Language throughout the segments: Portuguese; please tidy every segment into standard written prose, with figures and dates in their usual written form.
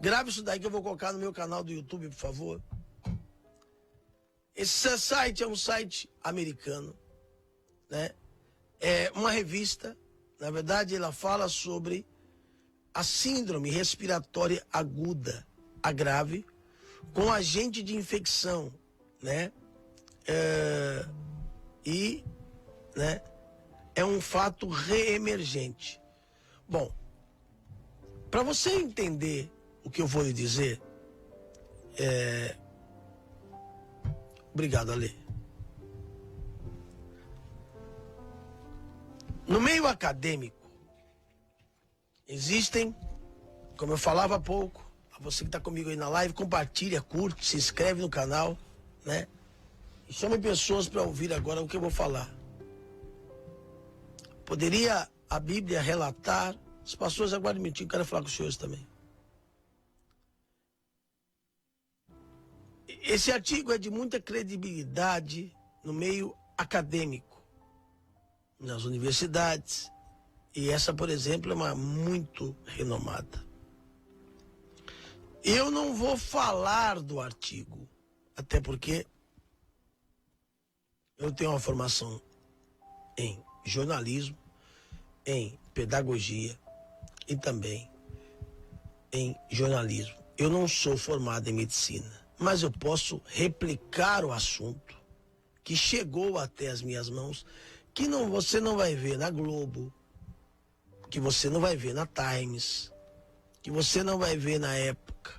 Grave isso daí que eu vou colocar no meu canal do YouTube, por favor. Esse site é um site americano, né? É uma revista, na verdade ela fala sobre a síndrome respiratória aguda, a grave, com agente de infecção, né? É um fato reemergente. Bom, para você entender o que eu vou lhe dizer, obrigado, Ale. No meio acadêmico, existem, como eu falava há pouco, a você que está comigo aí na live, compartilha, curte, se inscreve no canal, né? E chame pessoas para ouvir agora o que eu vou falar. Poderia a Bíblia relatar, os pastores aguardem um minutinho, eu quero falar com os senhores também. Esse artigo é de muita credibilidade no meio acadêmico, nas universidades, e essa, por exemplo, é uma muito renomada. Eu não vou falar do artigo, até porque eu tenho uma formação em jornalismo, em pedagogia e também em jornalismo. Eu não sou formado em medicina, mas eu posso replicar o assunto que chegou até as minhas mãos, que você não vai ver na Globo, que você não vai ver na Times, que você não vai ver na Época.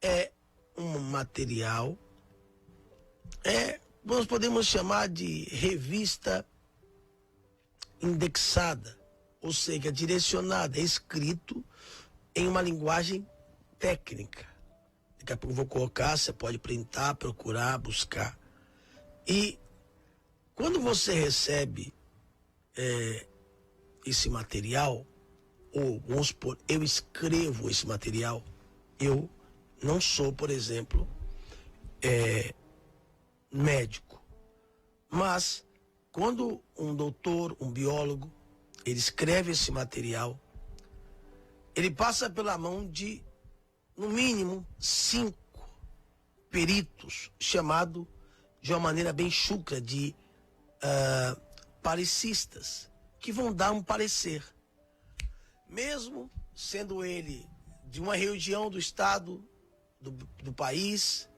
É um material, nós podemos chamar de revista indexada, ou seja, direcionada, escrito em uma linguagem técnica. Daqui a pouco eu vou colocar, você pode printar, procurar, buscar. E quando você recebe esse material, ou vamos supor, eu escrevo esse material, eu não sou, por exemplo, médico, mas quando um doutor, um biólogo, ele escreve esse material, ele passa pela mão de, no mínimo, 5 peritos, chamado de uma maneira bem chucra de parecistas, que vão dar um parecer. Mesmo sendo ele de uma região do estado, do país,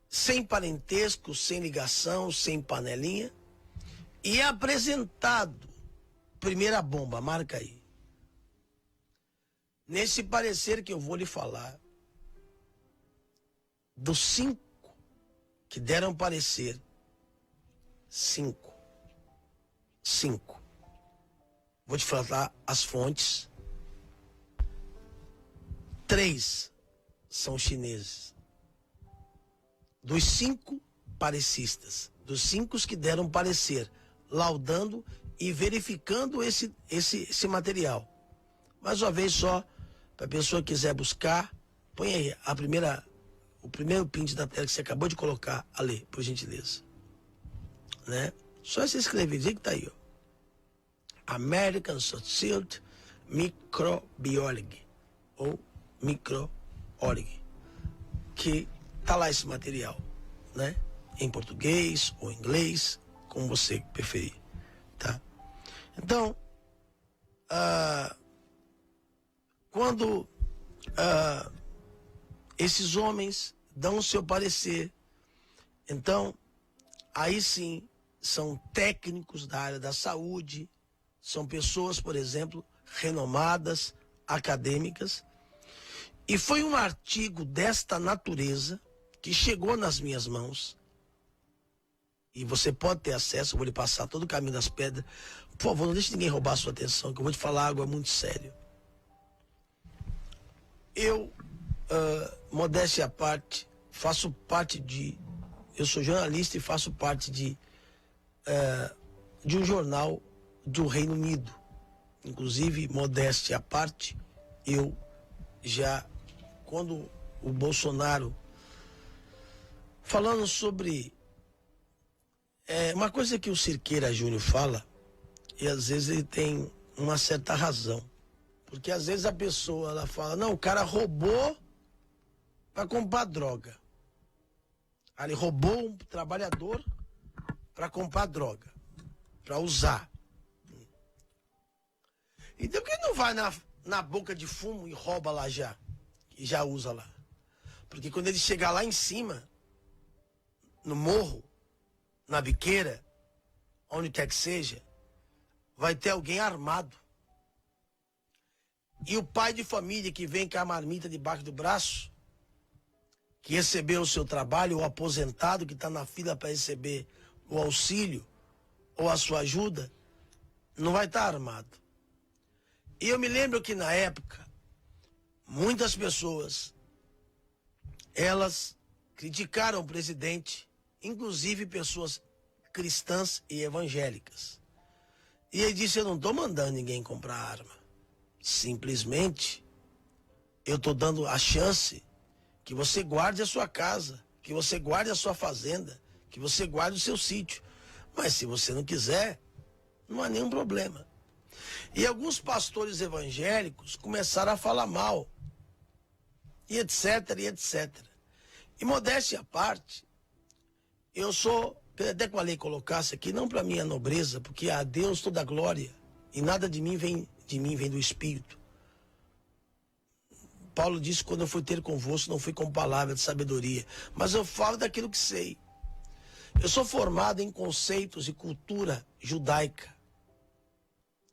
sem parentesco, sem ligação, sem panelinha, e é apresentado, primeira bomba, marca aí. Nesse parecer que eu vou lhe falar, dos 5 que deram parecer, 5. Vou te falar as fontes. 3 são chineses. Dos 5 parecistas, dos 5 que deram parecer, laudando e verificando esse material. Mais uma vez só, para a pessoa que quiser buscar, põe aí o primeiro print da tela que você acabou de colocar, ali, por gentileza. Né? Só se escrever, dizer que tá aí, ó. American Society Microbiology, ou Microorg, que tá lá esse material, né? Em português ou inglês, como você preferir, tá? Então, quando esses homens dão o seu parecer, então, aí sim, são técnicos da área da saúde, são pessoas, por exemplo, renomadas, acadêmicas, e foi um artigo desta natureza que chegou nas minhas mãos, e você pode ter acesso, eu vou lhe passar todo o caminho das pedras. Por favor, não deixe ninguém roubar a sua atenção, que eu vou te falar algo muito sério. Eu, modéstia à parte, eu sou jornalista e faço parte de um jornal do Reino Unido. Inclusive, modéstia à parte, eu já, quando o Bolsonaro, falando sobre uma coisa que o Cirqueira Júnior fala, e às vezes ele tem uma certa razão, Porque às vezes a pessoa, ela fala, não, o cara roubou para comprar droga. Aí ele roubou um trabalhador para comprar droga, para usar. Então por que não vai na boca de fumo e rouba lá já? E já usa lá. Porque quando ele chegar lá em cima, no morro, na biqueira, onde quer que seja, vai ter alguém armado. E o pai de família que vem com a marmita debaixo do braço, que recebeu o seu trabalho, o aposentado que está na fila para receber o auxílio ou a sua ajuda, não vai estar armado. E eu me lembro que na época, muitas pessoas, elas criticaram o presidente, inclusive pessoas cristãs e evangélicas. E ele disse, eu não estou mandando ninguém comprar arma. Simplesmente, eu estou dando a chance que você guarde a sua casa, que você guarde a sua fazenda, que você guarde o seu sítio. Mas se você não quiser, não há nenhum problema. E alguns pastores evangélicos começaram a falar mal, e etc, e etc. E modéstia à parte, eu sou, até que a lei colocasse aqui, não para minha nobreza, porque a Deus toda a glória, e nada de mim vem do Espírito. Paulo disse, quando eu fui ter convosco, não fui com palavra de sabedoria, mas eu falo daquilo que sei. Eu sou formado em conceitos e cultura judaica.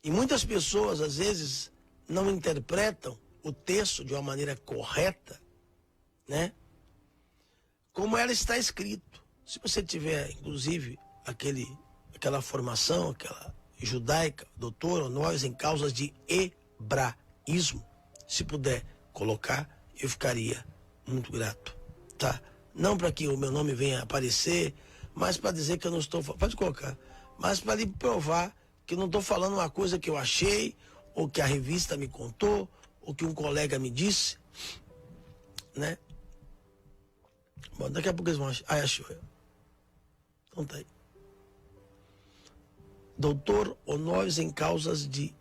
E muitas pessoas, às vezes, não interpretam o texto de uma maneira correta, né? Como ela está escrito. Se você tiver, inclusive, aquela formação, aquela judaica, doutor ou nós, em causas de hebraísmo, se puder colocar, eu ficaria muito grato, tá? Não para que o meu nome venha aparecer, mas para dizer que eu não estou... Pode colocar. Mas para lhe provar que eu não estou falando uma coisa que eu achei, ou que a revista me contou, ou que um colega me disse, né? Bom, daqui a pouco eles vão achar. Ah, achou. Então tá aí. Doutor Honórios em causas de...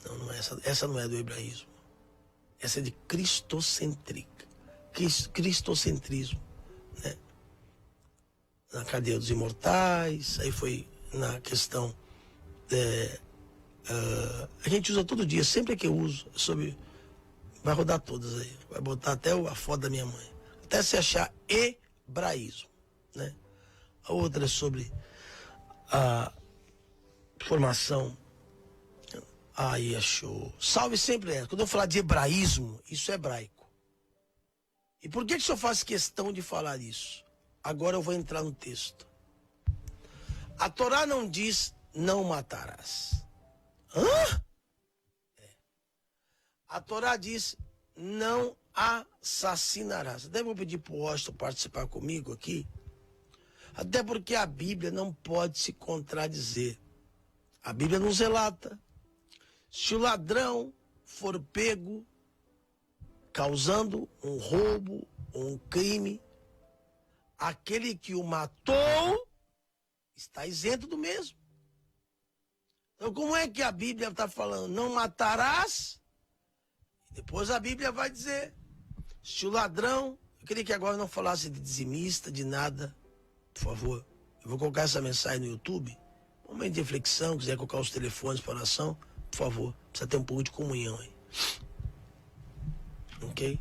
não é essa não é do hebraísmo. Essa é de cristocentrismo, né? Na cadeia dos imortais, aí foi na questão... a gente usa todo dia, sempre que eu uso, vai rodar todas aí, vai botar até a foto da minha mãe, até se achar hebraísmo, né? A outra é sobre a formação. Aí achou. Salve sempre é. Quando eu falar de hebraísmo, isso é hebraico. E por que o senhor faz questão de falar isso? Agora eu vou entrar no texto. A Torá não diz não matarás. Hã? A Torá diz não assassinarás. Até vou pedir para o Washington participar comigo aqui. Até porque a Bíblia não pode se contradizer. A Bíblia nos relata. Se o ladrão for pego causando um roubo ou um crime, aquele que o matou está isento do mesmo. Então como é que a Bíblia está falando? Não matarás? Depois a Bíblia vai dizer, se o ladrão... Eu queria que agora não falasse de dizimista, de nada. Por favor, eu vou colocar essa mensagem no YouTube. Momento de reflexão, quiser colocar os telefones para oração, por favor, precisa ter um pouco de comunhão aí. Ok?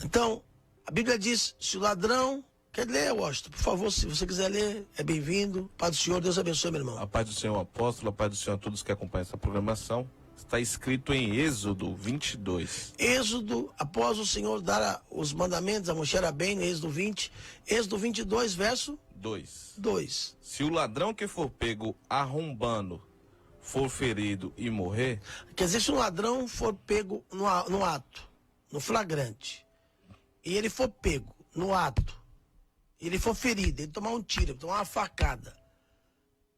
Então, a Bíblia diz, se o ladrão... Quer ler, Washington? Por favor, se você quiser ler, é bem-vindo. Paz do Senhor, Deus abençoe, meu irmão. A paz do Senhor, apóstolo, a paz do Senhor a todos que acompanham essa programação. Está escrito em Êxodo 22. Êxodo, após o Senhor dar os mandamentos a Moshe Rabbeinu, Êxodo 20, Êxodo 22, verso 2. Se o ladrão que for pego arrombando for ferido e morrer... Quer dizer, se um ladrão for pego no ato, no flagrante, e ele for pego no ato, e ele for ferido, ele tomar um tiro, tomar uma facada,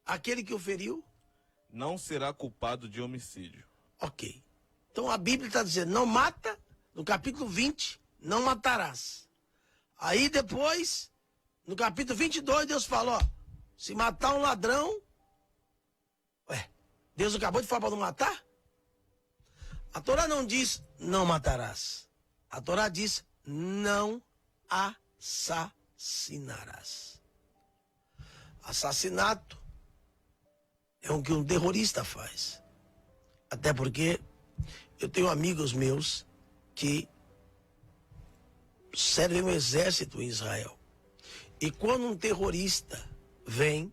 aquele que o feriu... não será culpado de homicídio. Ok. Então a Bíblia está dizendo, não mata, no capítulo 20, não matarás. Aí depois, no capítulo 22, Deus fala, ó, se matar um ladrão, Deus acabou de falar para não matar? A Torá não diz não matarás. A Torá diz não assassinarás. Assassinato é o que um terrorista faz. Até porque eu tenho amigos meus que servem no exército em Israel. E quando um terrorista vem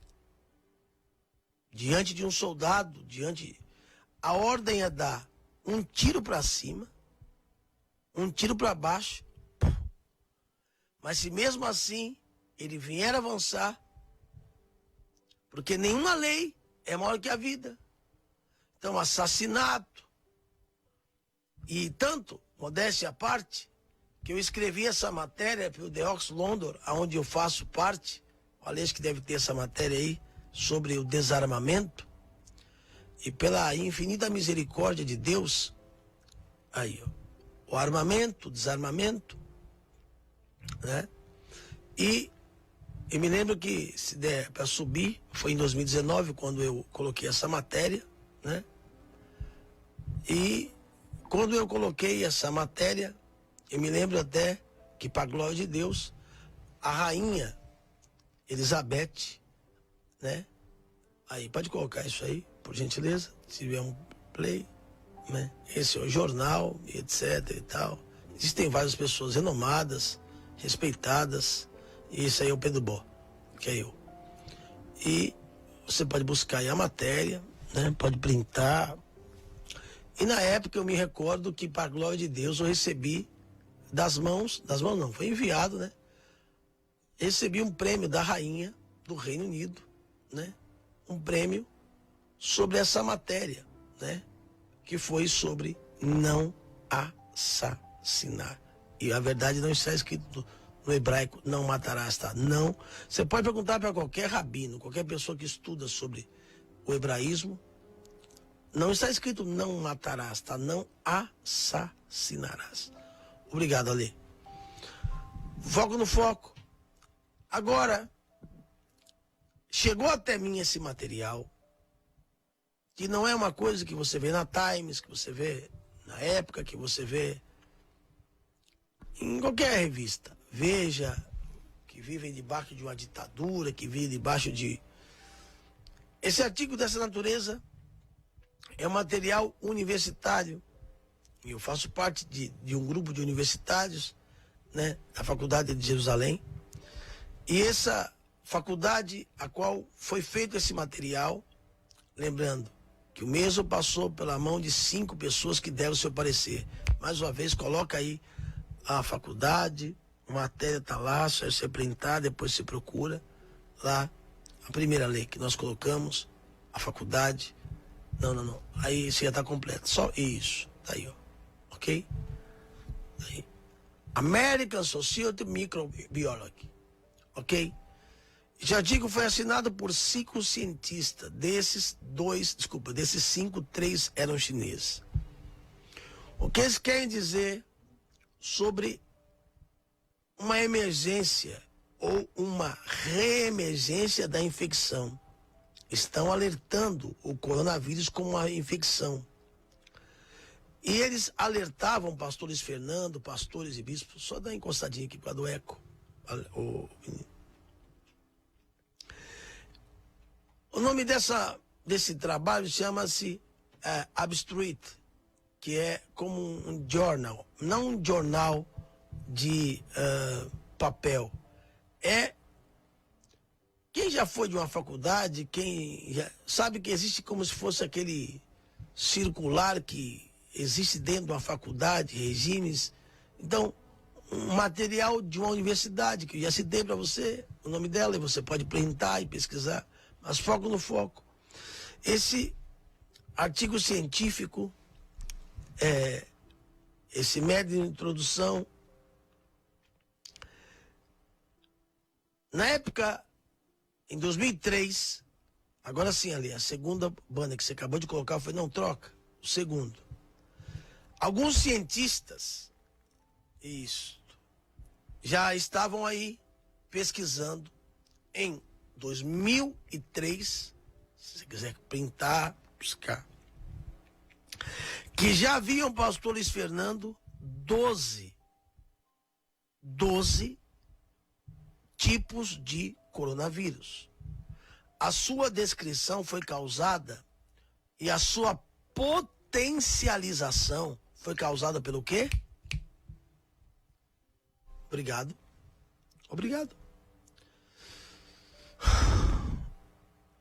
diante de um soldado, a ordem é dar um tiro para cima, um tiro para baixo. Mas se mesmo assim ele vier avançar, porque nenhuma lei é maior que a vida. Então, assassinato. E tanto, modéstia à parte, que eu escrevi essa matéria para o The Ox London, onde eu faço parte. O Aleixo que deve ter essa matéria aí, sobre o desarmamento. E pela infinita misericórdia de Deus, aí, ó, o armamento, o desarmamento, né? E eu me lembro que, se der para subir, foi em 2019, quando eu coloquei essa matéria, né? E quando eu coloquei essa matéria, eu me lembro até que, para a glória de Deus, a rainha Elizabeth, né? Aí, pode colocar isso aí, por gentileza, se tiver um play, né? Esse é o jornal, etc e tal. Existem várias pessoas renomadas, respeitadas, e esse aí é o Pedro Bó, que é eu. E você pode buscar aí a matéria, né? Pode printar. E na época eu me recordo que, para a glória de Deus, eu recebi das mãos não, foi enviado, né? Recebi um prêmio da rainha do Reino Unido, né? Um prêmio sobre essa matéria, né? Que foi sobre não assassinar. E a verdade não está escrito no hebraico, não matarás, tá? Não. Você pode perguntar para qualquer rabino, qualquer pessoa que estuda sobre o hebraísmo, não está escrito não matarás, tá? Não assassinarás. Obrigado, Ale. Foco no foco. Agora, chegou até mim esse material, que não é uma coisa que você vê na Times, que você vê na Época, que você vê em qualquer revista. Veja, que vivem debaixo de uma ditadura, que vivem debaixo de... Esse artigo dessa natureza é um material universitário. E eu faço parte de um grupo de universitários, né, da Faculdade de Jerusalém. E essa faculdade a qual foi feito esse material, lembrando que o mesmo passou pela mão de 5 pessoas que deram seu parecer. Mais uma vez, coloca aí a faculdade, a matéria está lá, só você printar, depois você procura lá a primeira lei que nós colocamos, a faculdade. Não. Aí você já está completo. Só isso. Tá aí, ó. Ok? Tá aí. American Society Microbiology. Ok? Esse artigo foi assinado por 5 cientistas. Desses 5, 3 eram chineses. O que eles querem dizer sobre uma emergência ou uma reemergência da infecção? Estão alertando o coronavírus como uma infecção. E eles alertavam pastores Fernando, pastores e bispos, só dá uma encostadinha aqui para do eco. O nome desse trabalho chama-se Abstract, que é como um jornal, não um jornal de papel. Quem já foi de uma faculdade, quem já sabe que existe como se fosse aquele circular que existe dentro de uma faculdade, regimes. Então, um material de uma universidade, que eu já citei para você o nome dela, e você pode printar e pesquisar, mas foco no foco. Esse artigo científico, esse método de introdução, na época, em 2003, agora sim, ali, a segunda banda que você acabou de colocar, foi não troca, o segundo. Alguns cientistas, já estavam aí pesquisando em 2003, se você quiser printar, buscar. Que já haviam, pastor Luiz Fernando, 12 tipos de coronavírus. A sua descrição foi causada e a sua potencialização foi causada pelo quê? Obrigado.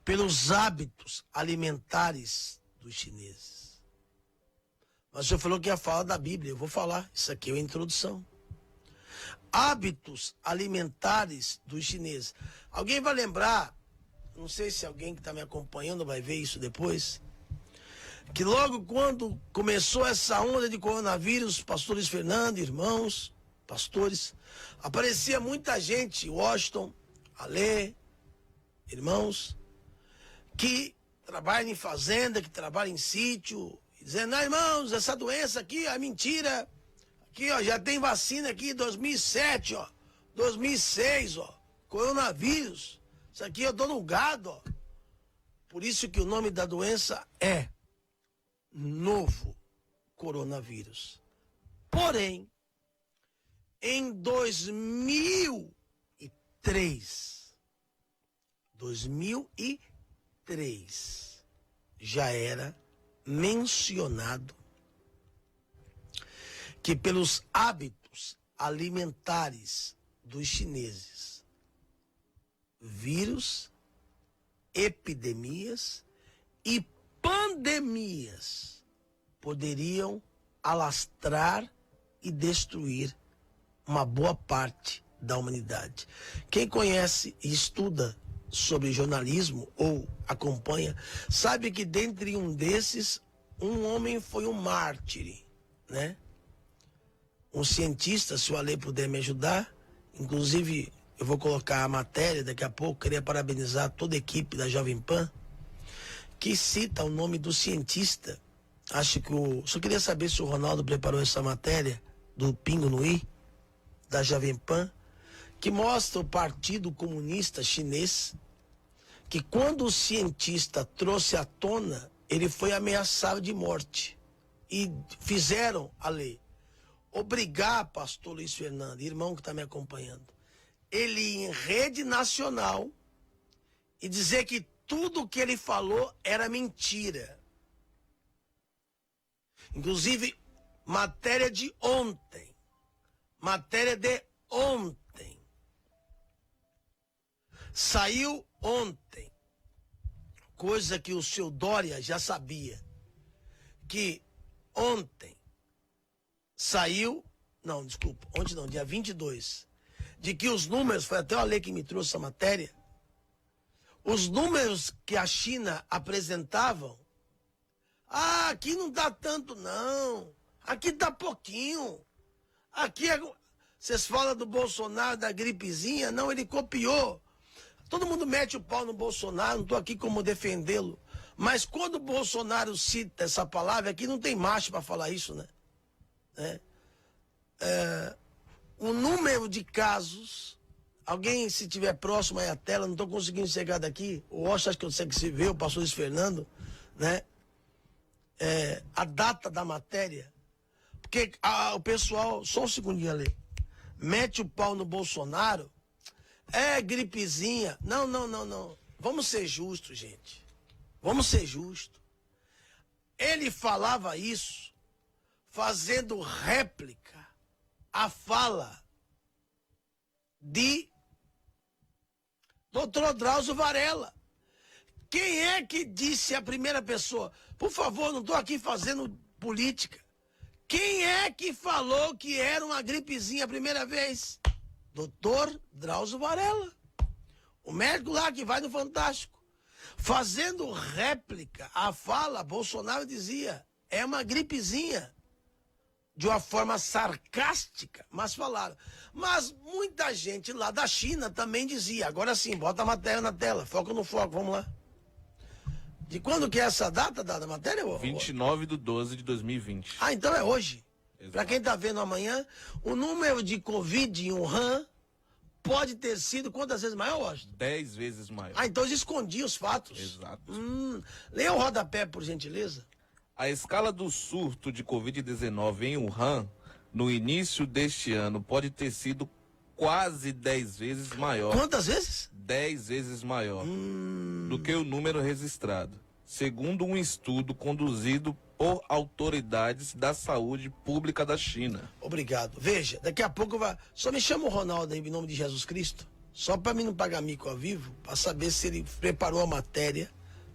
Pelos hábitos alimentares dos chineses. Mas o senhor falou que ia falar da Bíblia. Eu vou falar. Isso aqui é a introdução. Hábitos alimentares dos chineses. Alguém vai lembrar, não sei se alguém que está me acompanhando vai ver isso depois, que logo quando começou essa onda de coronavírus, pastor Luiz Fernando, irmãos, pastores, aparecia muita gente, Washington, Alê, irmãos, que trabalham em fazenda, que trabalham em sítio, dizendo, irmãos, essa doença aqui é mentira. Aqui, ó, já tem vacina aqui, 2007, ó, 2006, ó, coronavírus. Isso aqui eu tô no gado, ó. Por isso que o nome da doença é novo coronavírus. Porém, em 2003, já era mencionado que pelos hábitos alimentares dos chineses, vírus, epidemias e pandemias poderiam alastrar e destruir uma boa parte da humanidade. Quem conhece e estuda sobre jornalismo ou acompanha, sabe que dentre um desses, um homem foi um mártir, né? Um cientista, se o Ale puder me ajudar, inclusive eu vou colocar a matéria daqui a pouco, queria parabenizar toda a equipe da Jovem Pan, que cita o nome do cientista. Acho que só queria saber se o Ronaldo preparou essa matéria do Pingo no I, da Jovem Pan, que mostra o Partido Comunista Chinês, que quando o cientista trouxe à tona, ele foi ameaçado de morte. E fizeram a lei. Obrigar, pastor Luiz Fernando, irmão que está me acompanhando, ele ir em rede nacional e dizer que tudo que ele falou era mentira. Inclusive, matéria de ontem. Saiu ontem, coisa que o seu Dória já sabia, que ontem saiu, não, desculpa, ontem não, dia 22, de que os números, foi até o Ale que me trouxe essa matéria, os números que a China apresentavam, aqui não dá tanto não, aqui dá pouquinho, aqui vocês falam do Bolsonaro, da gripezinha, não, ele copiou. Todo mundo mete o pau no Bolsonaro, não estou aqui como defendê-lo. Mas quando o Bolsonaro cita essa palavra, aqui não tem macho para falar isso, né? O número de casos, alguém se tiver próximo aí à tela, não estou conseguindo chegar daqui, o Oscar acho que eu sei que se vê, o pastor Luiz Fernando, né? A data da matéria, porque o pessoal, só um segundinho ali, mete o pau no Bolsonaro, gripezinha. Não. Vamos ser justos, gente. Vamos ser justos. Ele falava isso fazendo réplica à fala de Dr. Drauzio Varela. Quem é que disse a primeira pessoa? Por favor, não estou aqui fazendo política. Quem é que falou que era uma gripezinha a primeira vez? Dr. Drauzio Varela, o médico lá que vai no Fantástico, fazendo réplica à fala, Bolsonaro dizia, é uma gripezinha, de uma forma sarcástica, mas falaram. Mas muita gente lá da China também dizia, agora sim, bota a matéria na tela, foca no foco, vamos lá. De quando que é essa data da matéria? 29/12/2020. Então é hoje. Para quem está vendo amanhã, o número de Covid em Wuhan pode ter sido quantas vezes maior, Washington? 10 vezes maior. Ah, então eles escondiam os fatos. Exato. Leia o rodapé, por gentileza. A escala do surto de Covid-19 em Wuhan, no início deste ano, pode ter sido quase 10 vezes maior. Quantas vezes? 10 vezes maior do que o número registrado, segundo um estudo conduzido por autoridades da saúde pública da China. Obrigado. Veja, daqui a pouco vai. Só me chama o Ronaldo aí, em nome de Jesus Cristo. Só para mim não pagar mico ao vivo, para saber se ele preparou a matéria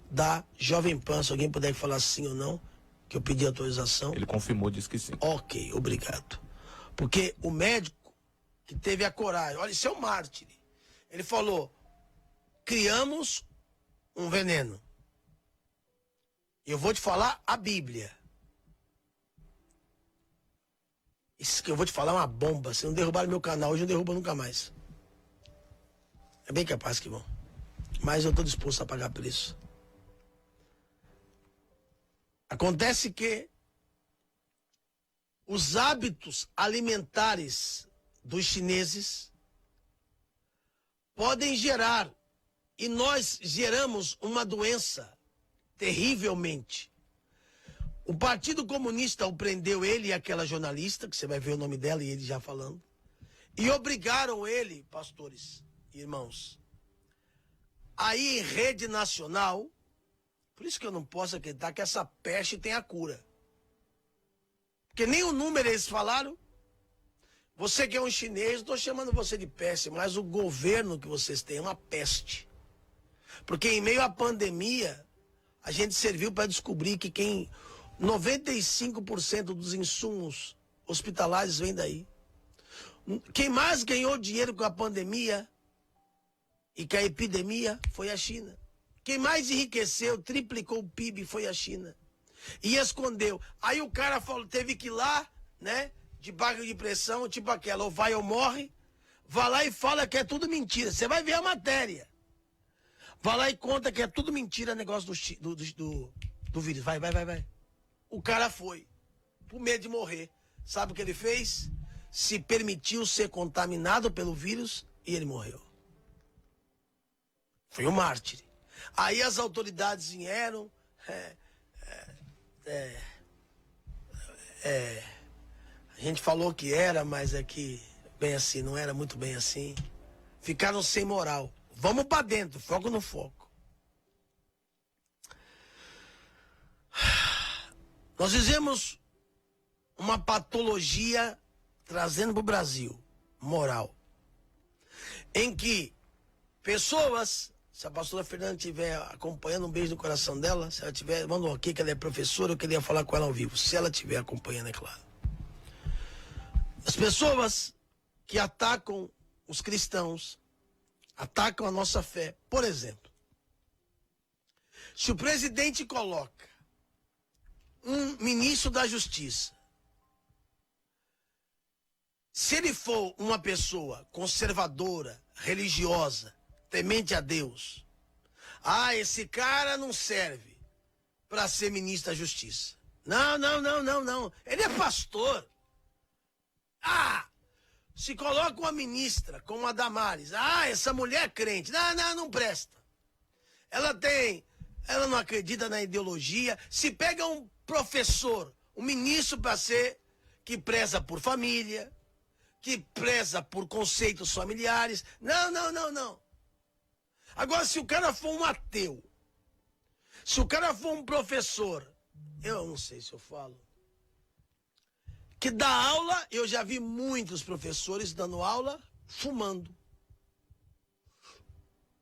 da Jovem Pan, se alguém puder falar sim ou não, que eu pedi autorização. Ele confirmou, disse que sim. Ok, obrigado. Porque o médico que teve a coragem, olha, isso é um mártir. Ele falou: criamos um veneno. Eu vou te falar a Bíblia. Isso que eu vou te falar é uma bomba. Se não derrubar meu canal, hoje não derruba nunca mais. É bem capaz que vão. Mas eu estou disposto a pagar por isso. Acontece que os hábitos alimentares dos chineses podem gerar, e nós geramos uma doença terrivelmente. O Partido Comunista o prendeu, ele e aquela jornalista, que você vai ver o nome dela e ele já falando, e obrigaram ele, pastores, irmãos, a ir em rede nacional. Por isso que eu não posso acreditar que essa peste tem a cura. Porque nem o número eles falaram. Você que é um chinês, não estou chamando você de peste, mas o governo que vocês têm é uma peste. Porque em meio à pandemia, a gente serviu para descobrir que 95% dos insumos hospitalares vem daí. Quem mais ganhou dinheiro com a pandemia e com a epidemia foi a China. Quem mais enriqueceu, triplicou o PIB foi a China. E escondeu. Aí o cara falou, teve que ir lá, né? De barra de pressão, tipo aquela, ou vai ou morre. Vai lá e fala que é tudo mentira. Você vai ver a matéria. Vai lá e conta que é tudo mentira, negócio do vírus. Vai. O cara foi, por medo de morrer. Sabe o que ele fez? Se permitiu ser contaminado pelo vírus e ele morreu. Foi um mártir. Aí as autoridades vieram. A gente falou que era, mas é que bem assim, não era muito bem assim. Ficaram sem moral. Vamos para dentro, foco no foco. Nós fizemos uma patologia trazendo para o Brasil, moral, em que pessoas, se a pastora Fernanda estiver acompanhando, um beijo no coração dela, se ela tiver, manda um ok, que ela é professora, eu queria falar com ela ao vivo, se ela estiver acompanhando, é claro. As pessoas que atacam os cristãos, atacam a nossa fé. Por exemplo, se o presidente coloca um ministro da Justiça, se ele for uma pessoa conservadora, religiosa, temente a Deus, esse cara não serve para ser ministro da Justiça. Não. Ele é pastor. Se coloca uma ministra como a Damares. Essa mulher é crente. Não presta. Ela não acredita na ideologia. Se pega um professor, um ministro para ser, que preza por família, que preza por conceitos familiares. Não. Agora, se o cara for um ateu, se o cara for um professor, eu não sei se eu falo, que dá aula, eu já vi muitos professores dando aula fumando.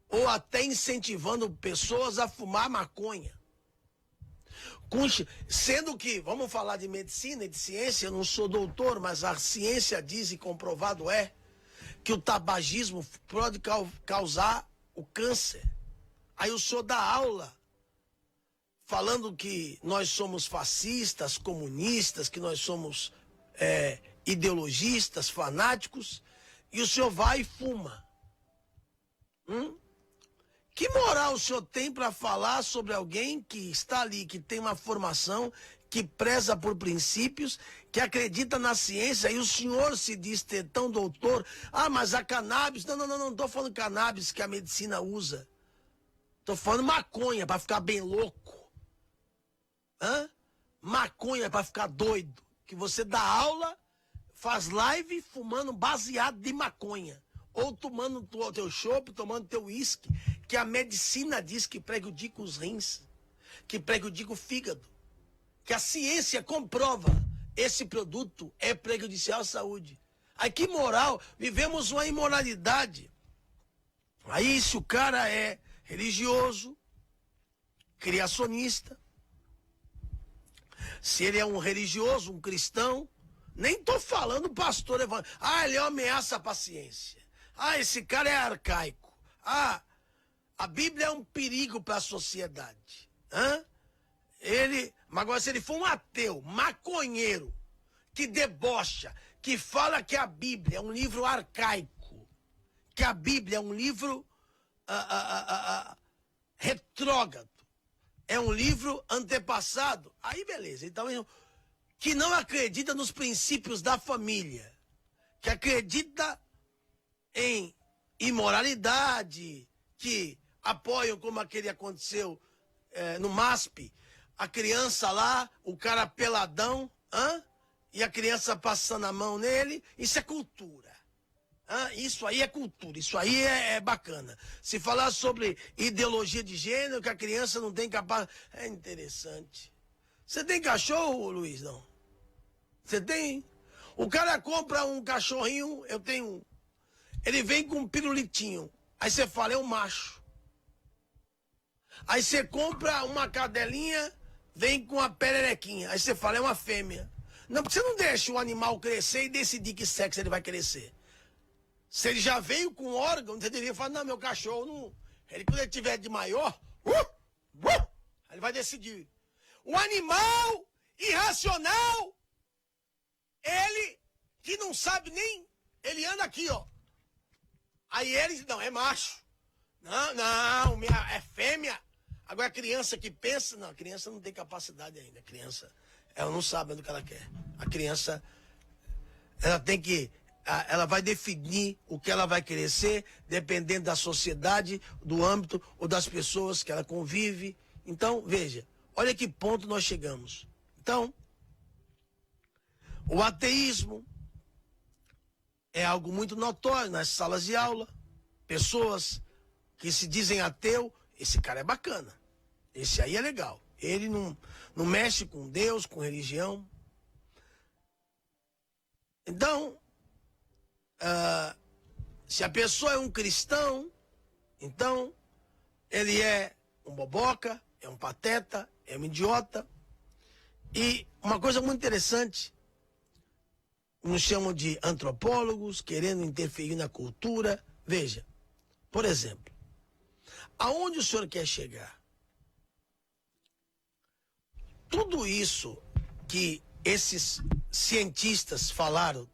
Ou até incentivando pessoas a fumar maconha. Sendo que, vamos falar de medicina e de ciência, eu não sou doutor, mas a ciência diz, e comprovado é, que o tabagismo pode causar o câncer. Aí o senhor dá aula falando que nós somos fascistas, comunistas, que nós somos ideologistas, fanáticos, e o senhor vai e fuma. Que moral o senhor tem para falar sobre alguém que está ali, que tem uma formação, que preza por princípios, que acredita na ciência, e o senhor se diz ter tão doutor. Ah, mas a cannabis... Não estou falando cannabis que a medicina usa. Estou falando maconha para ficar bem louco. Hã? Maconha para ficar doido. Que você dá aula, faz live fumando baseado de maconha. Ou tomando o teu chopp, tomando teu uísque, que a medicina diz que prejudica os rins, que prejudica o fígado, que a ciência comprova esse produto é prejudicial à saúde. Aí que moral, vivemos uma imoralidade. Aí se o cara é religioso, criacionista, se ele é um religioso, um cristão, nem tô falando pastor evangélico. Ah, ele é uma ameaça à ciência. Ah, esse cara é arcaico. Ah, a Bíblia é um perigo para a sociedade. Hã? Mas agora se ele for um ateu, maconheiro, que debocha, que fala que a Bíblia é um livro arcaico, que a Bíblia é um livro retrógrado, é um livro antepassado, aí beleza. Então, que não acredita nos princípios da família, que acredita em imoralidade, que apoiam como aquele aconteceu no MASP, a criança lá, o cara peladão, e a criança passando a mão nele, isso é cultura. Isso aí é cultura, isso aí é bacana. Se falar sobre ideologia de gênero, que a criança não tem capaz... É interessante. Você tem cachorro, Luiz? Não? Você tem? O cara compra um cachorrinho, eu tenho um. Ele vem com um pirulitinho. Aí você fala, é um macho. Aí você compra uma cadelinha, vem com a pererequinha. Aí você fala, é uma fêmea. Não, porque você não deixa o animal crescer e decidir que sexo ele vai crescer. Se ele já veio com órgão, você deveria falar, não, meu cachorro não... Ele, quando ele tiver de maior, aí ele vai decidir. O animal irracional, ele que não sabe nem... Ele anda aqui, ó. Aí ele, não, é macho. Não, é fêmea. Agora a criança que pensa, não, a criança não tem capacidade ainda. A criança, ela não sabe do que ela quer. A criança, ela vai definir o que ela vai querer ser, dependendo da sociedade, do âmbito ou das pessoas que ela convive. Então, veja, olha que ponto nós chegamos. Então, o ateísmo é algo muito notório nas salas de aula. Pessoas que se dizem ateu, esse cara é bacana. Esse aí é legal. Ele não mexe com Deus, com religião. Então, se a pessoa é um cristão, então ele é um boboca, é um pateta, é um idiota. E uma coisa muito interessante, nos chamam de antropólogos, querendo interferir na cultura. Veja, por exemplo, aonde o senhor quer chegar? Tudo isso que esses cientistas falaram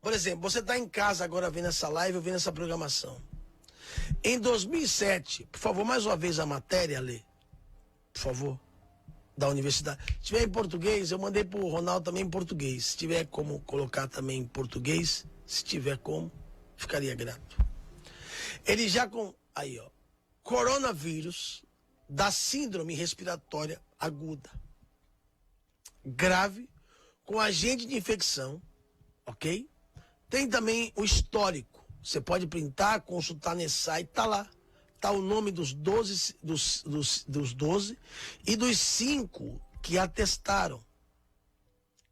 por exemplo, você está em casa agora vendo essa live, vendo essa programação. Em 2007, por favor, mais uma vez a matéria, Lê, por favor, da universidade. Se tiver em português, eu mandei para o Ronaldo também em português. Se tiver como colocar também em português, se tiver como, ficaria grato. Ele já aí, ó, coronavírus da síndrome respiratória aguda, grave, com agente de infecção, ok? Tem também o histórico. Você pode printar, consultar nesse site, tá lá. Tá o nome dos 12 e dos 5 que atestaram.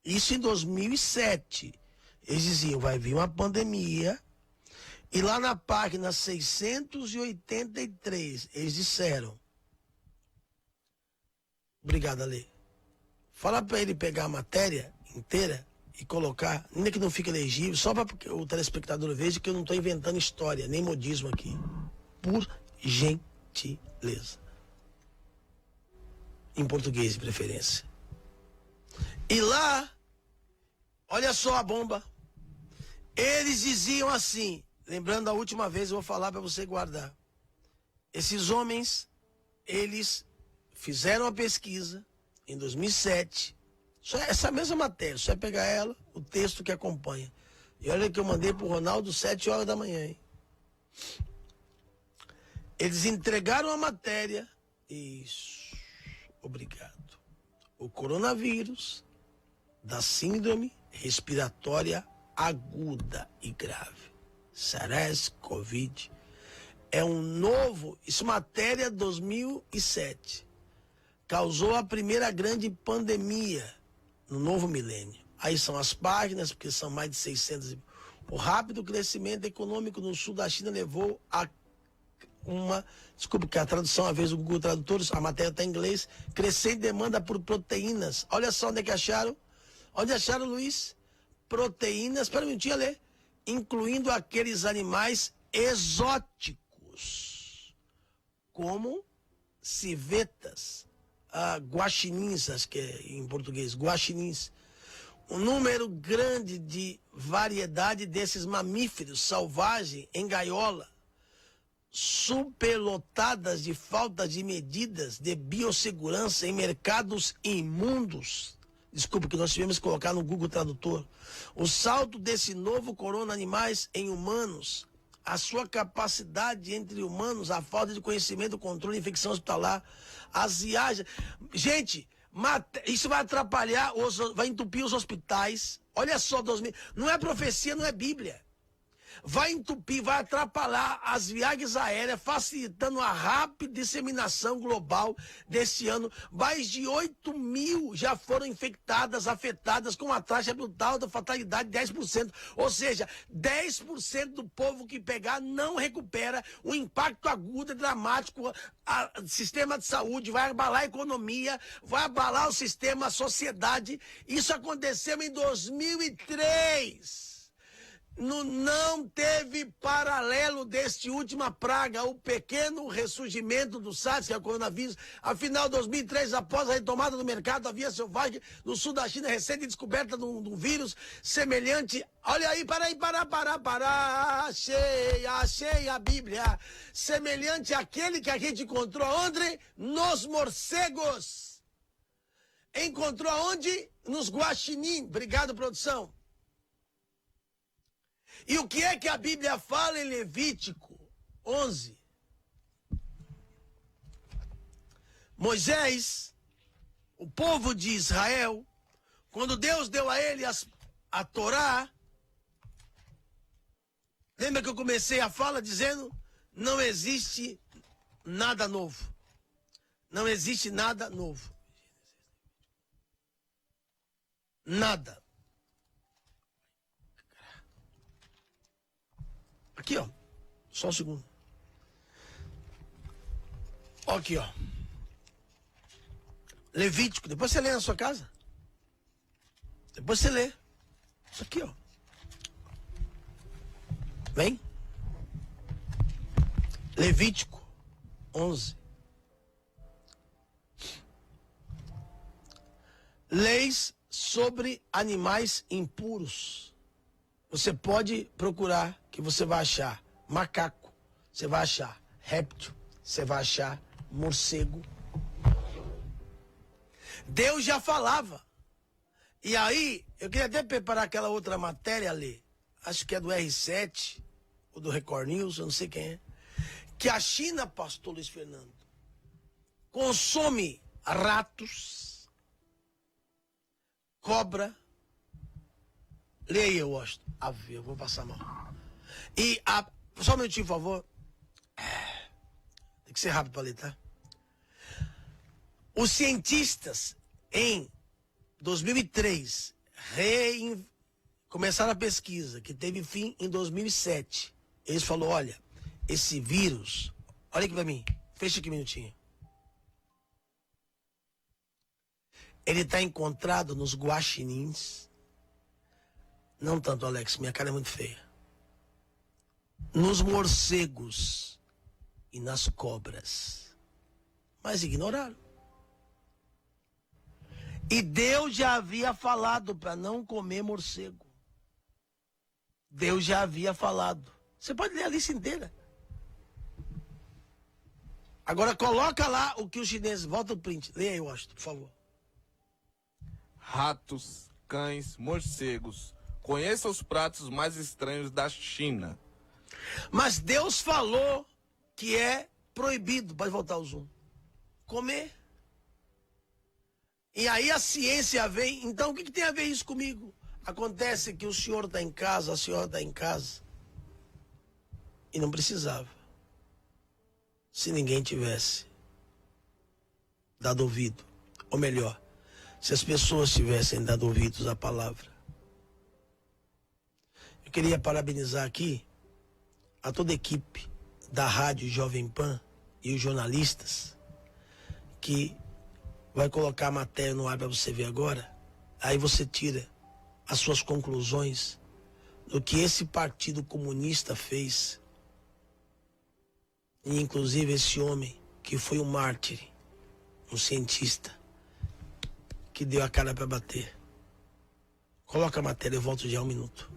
Isso em 2007. Eles diziam, vai vir uma pandemia. E lá na página 683, eles disseram. Obrigado, Ale. Fala para ele pegar a matéria inteira e colocar, ainda que não fique legível, só para que o telespectador veja que eu não estou inventando história, nem modismo aqui. Por gentileza. Em português, de preferência. E lá, olha só a bomba. Eles diziam assim, lembrando a última vez, eu vou falar para você guardar. Esses homens, eles fizeram a pesquisa em 2007. Essa mesma matéria, só é pegar ela, o texto que acompanha. E olha que eu mandei pro Ronaldo 7 horas da manhã, hein? Eles entregaram a matéria. Isso. Obrigado. O coronavírus da síndrome respiratória aguda e grave, SARS-CoV, é um novo, isso matéria 2007, causou a primeira grande pandemia no novo milênio. Aí são as páginas, porque são mais de 600. O rápido crescimento econômico no sul da China levou a desculpe que a tradução, às vezes o Google Tradutor, a matéria está em inglês, crescente demanda por proteínas. Olha só onde é que acharam. Onde acharam, Luiz? Proteínas, espera um minutinho a ler, incluindo aqueles animais exóticos, como civetas, guaxinins, acho que é em português, guaxinins. Um número grande de variedade desses mamíferos selvagens em gaiola, superlotadas de falta de medidas de biossegurança em mercados imundos. Desculpa, que nós tivemos que colocar no Google Tradutor. O salto desse novo corona animais em humanos, a sua capacidade entre humanos, a falta de conhecimento, controle de infecção hospitalar, as viagens. Gente, isso vai atrapalhar, vai entupir os hospitais. Olha só, não é profecia, não é Bíblia. Vai entupir, vai atrapalhar as viagens aéreas, facilitando a rápida disseminação global desse ano. Mais de 8 mil já foram infectadas, afetadas, com uma taxa brutal da fatalidade de 10%. Ou seja, 10% do povo que pegar não recupera. O impacto agudo é dramático. O sistema de saúde vai abalar a economia, vai abalar o sistema, a sociedade. Isso aconteceu em 2003. Não teve paralelo deste última praga, o pequeno ressurgimento do SARS, que é o coronavírus. Afinal, 2003, após a retomada do mercado, havia selvagem no sul da China, recente descoberta de um vírus semelhante. Olha aí, achei a Bíblia. Semelhante àquele que a gente encontrou onde? Nos morcegos. Encontrou aonde? Nos guaxinim. Obrigado, produção. E o que é que a Bíblia fala em Levítico 11? Moisés, o povo de Israel, quando Deus deu a ele a Torá, lembra que eu comecei a fala dizendo, não existe nada novo. Não existe nada novo. Nada. Aqui, ó. Só um segundo. Ó, aqui, ó. Levítico. Depois você lê na sua casa. Depois você lê. Isso aqui, ó. Vem. Levítico 11. Leis sobre animais impuros. Você pode procurar, que você vai achar macaco, você vai achar réptil, você vai achar morcego. Deus já falava. E aí, eu queria até preparar aquela outra matéria ali, acho que é do R7, ou do Record News, eu não sei quem é, que a China, pastor Luiz Fernando, consome ratos, cobra. Leia, eu gosto. Eu vou passar mal. E só um minutinho, por favor. Tem que ser rápido para ler, tá? Os cientistas, em 2003, começaram a pesquisa, que teve fim em 2007. Eles falaram, olha, esse vírus... Olha aqui para mim. Fecha aqui um minutinho. Ele está encontrado nos guaxinins. Não tanto, Alex, minha cara é muito feia. Nos morcegos e nas cobras. Mas ignoraram. E Deus já havia falado para não comer morcego. Deus já havia falado. Você pode ler a lista inteira. Agora coloca lá o que os chineses... Volta o print. Leia aí, Washington, por favor. Ratos, cães, morcegos. Conheça os pratos mais estranhos da China. Mas Deus falou que é proibido, pode voltar o zoom, comer. E aí a ciência vem, então o que tem a ver isso comigo? Acontece que o senhor está em casa, a senhora está em casa, e não precisava. Se ninguém tivesse dado ouvido, ou melhor, se as pessoas tivessem dado ouvidos à palavra. Eu queria parabenizar aqui a toda a equipe da Rádio Jovem Pan e os jornalistas que vai colocar a matéria no ar para você ver agora. Aí você tira as suas conclusões do que esse Partido Comunista fez. E inclusive esse homem que foi um mártir, um cientista, que deu a cara para bater. Coloca a matéria, eu volto já 1 minuto.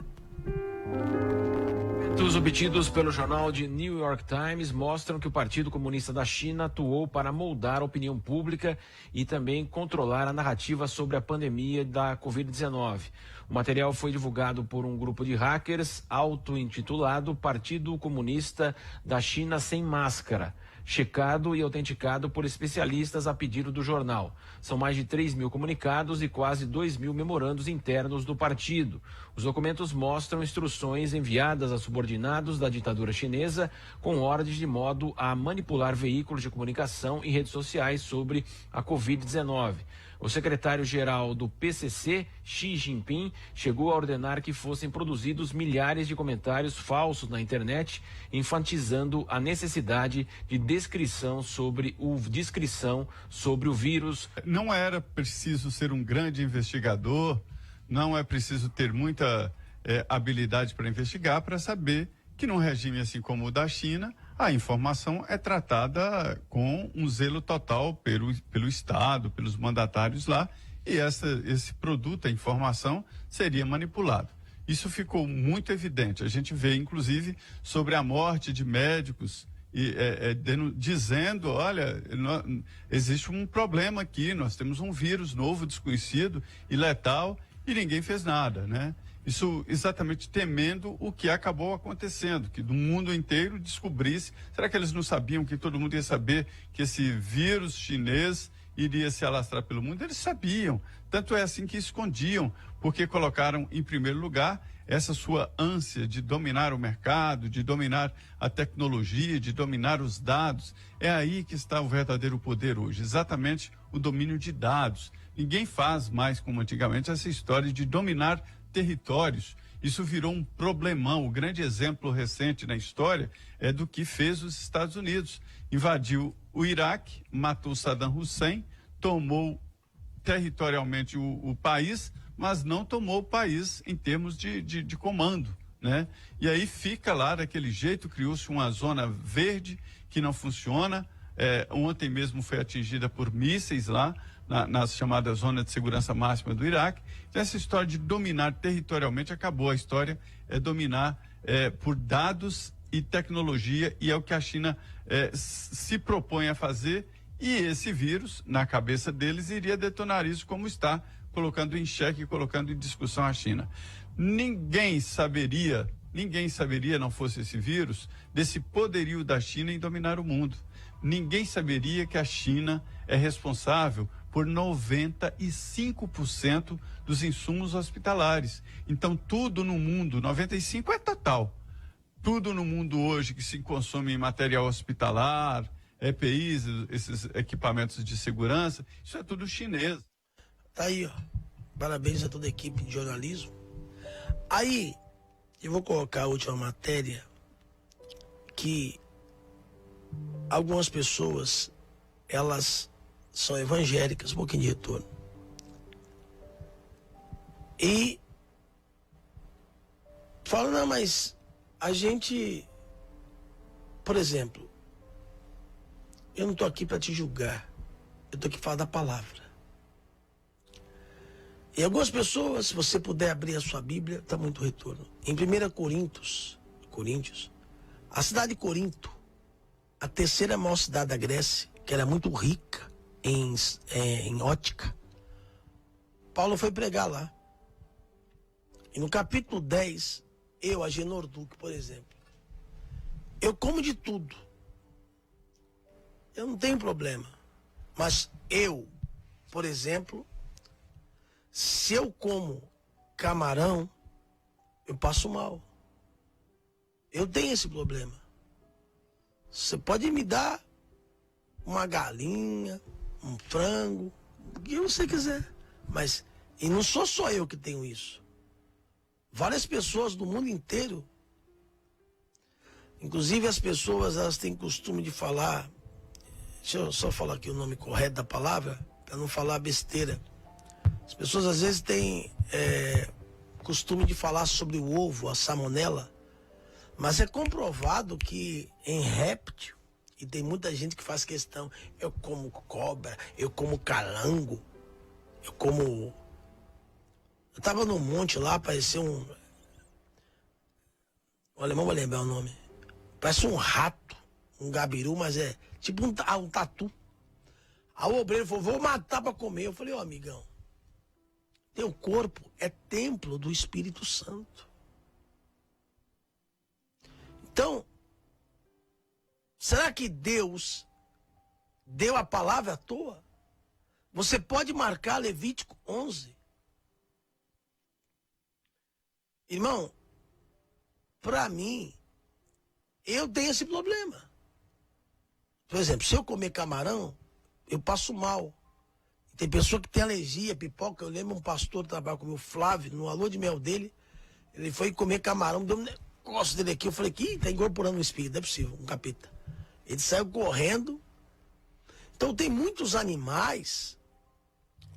Dados obtidos pelo jornal de New York Times mostram que o Partido Comunista da China atuou para moldar a opinião pública e também controlar a narrativa sobre a pandemia da Covid-19. O material foi divulgado por um grupo de hackers auto-intitulado Partido Comunista da China Sem Máscara, checado e autenticado por especialistas a pedido do jornal. São mais de 3.000 comunicados e quase 2.000 memorandos internos do partido. Os documentos mostram instruções enviadas a subordinados da ditadura chinesa com ordens de modo a manipular veículos de comunicação e redes sociais sobre a Covid-19. O secretário-geral do PCC, Xi Jinping, chegou a ordenar que fossem produzidos milhares de comentários falsos na internet, enfatizando a necessidade de descrição sobre o vírus. Não era preciso ser um grande investigador, não é preciso ter muita habilidade para investigar, para saber que num regime assim como o da China, a informação é tratada com um zelo total pelo Estado, pelos mandatários lá, e esse produto, a informação, seria manipulado. Isso ficou muito evidente. A gente vê, inclusive, sobre a morte de médicos, dizendo, olha, existe um problema aqui, nós temos um vírus novo, desconhecido e letal, e ninguém fez nada, né? Isso exatamente temendo o que acabou acontecendo, que do mundo inteiro descobrisse. Será que eles não sabiam que todo mundo ia saber que esse vírus chinês iria se alastrar pelo mundo? Eles sabiam. Tanto é assim que escondiam, porque colocaram em primeiro lugar essa sua ânsia de dominar o mercado, de dominar a tecnologia, de dominar os dados. É aí que está o verdadeiro poder hoje, exatamente o domínio de dados. Ninguém faz mais, como antigamente, essa história de dominar territórios. Isso virou um problemão. O grande exemplo recente na história é do que fez os Estados Unidos. Invadiu o Iraque, matou Saddam Hussein, tomou territorialmente o país, mas não tomou o país em termos de comando, né? E aí fica lá daquele jeito, criou-se uma zona verde que não funciona. Ontem mesmo foi atingida por mísseis lá, na chamada zona de segurança máxima do Iraque. Então, essa história de dominar territorialmente acabou. A história é dominar por dados e tecnologia, e é o que a China se propõe a fazer, e esse vírus, na cabeça deles, iria detonar isso, como está colocando em xeque, colocando em discussão a China. Ninguém saberia, não fosse esse vírus, desse poderio da China em dominar o mundo. Ninguém saberia que a China é responsável por 95% dos insumos hospitalares. Então, tudo no mundo, 95% é total. Tudo no mundo hoje que se consome em material hospitalar, EPIs, esses equipamentos de segurança, isso é tudo chinês. Tá aí, ó. Parabéns a toda a equipe de jornalismo. Aí, eu vou colocar a última matéria, que algumas pessoas, elas são evangélicas, um pouquinho de retorno. E falam, não, mas a gente, por exemplo, eu não estou aqui para te julgar, eu estou aqui para falar da palavra. E algumas pessoas, se você puder abrir a sua Bíblia, está muito retorno. Em 1 Coríntios, a cidade de Corinto, a terceira maior cidade da Grécia, que era muito rica em ótica. Paulo foi pregar lá. E no capítulo 10, eu, Agenor Duque, por exemplo, eu como de tudo. Eu não tenho problema. Mas eu, por exemplo, se eu como camarão, eu passo mal. Eu tenho esse problema. Você pode me dar uma galinha, um frango, o que você quiser. Mas, e não sou só eu que tenho isso. Várias pessoas do mundo inteiro, inclusive as pessoas, elas têm costume de falar, deixa eu só falar aqui o nome correto da palavra, para não falar besteira. As pessoas às vezes têm costume de falar sobre o ovo, a salmonela, mas é comprovado que em réptil, e tem muita gente que faz questão, eu como cobra, eu como calango, eu tava num monte lá, parecia o alemão vai lembrar o nome, parece um rato, um gabiru, mas é tipo um tatu. Aí o obreiro falou, vou matar pra comer. Eu falei, ó, amigão, teu corpo é templo do Espírito Santo. Então, será que Deus deu a palavra à toa? Você pode marcar Levítico 11. Irmão, para mim, eu tenho esse problema. Por exemplo, se eu comer camarão, eu passo mal. Tem pessoa que tem alergia, pipoca. Eu lembro um pastor que trabalha comigo, o Flávio, no alô de mel dele. Ele foi comer camarão, deu um negócio dele aqui. Eu falei, que tá incorporando um espírito, não é possível, um capeta. Ele saiu correndo. Então tem muitos animais.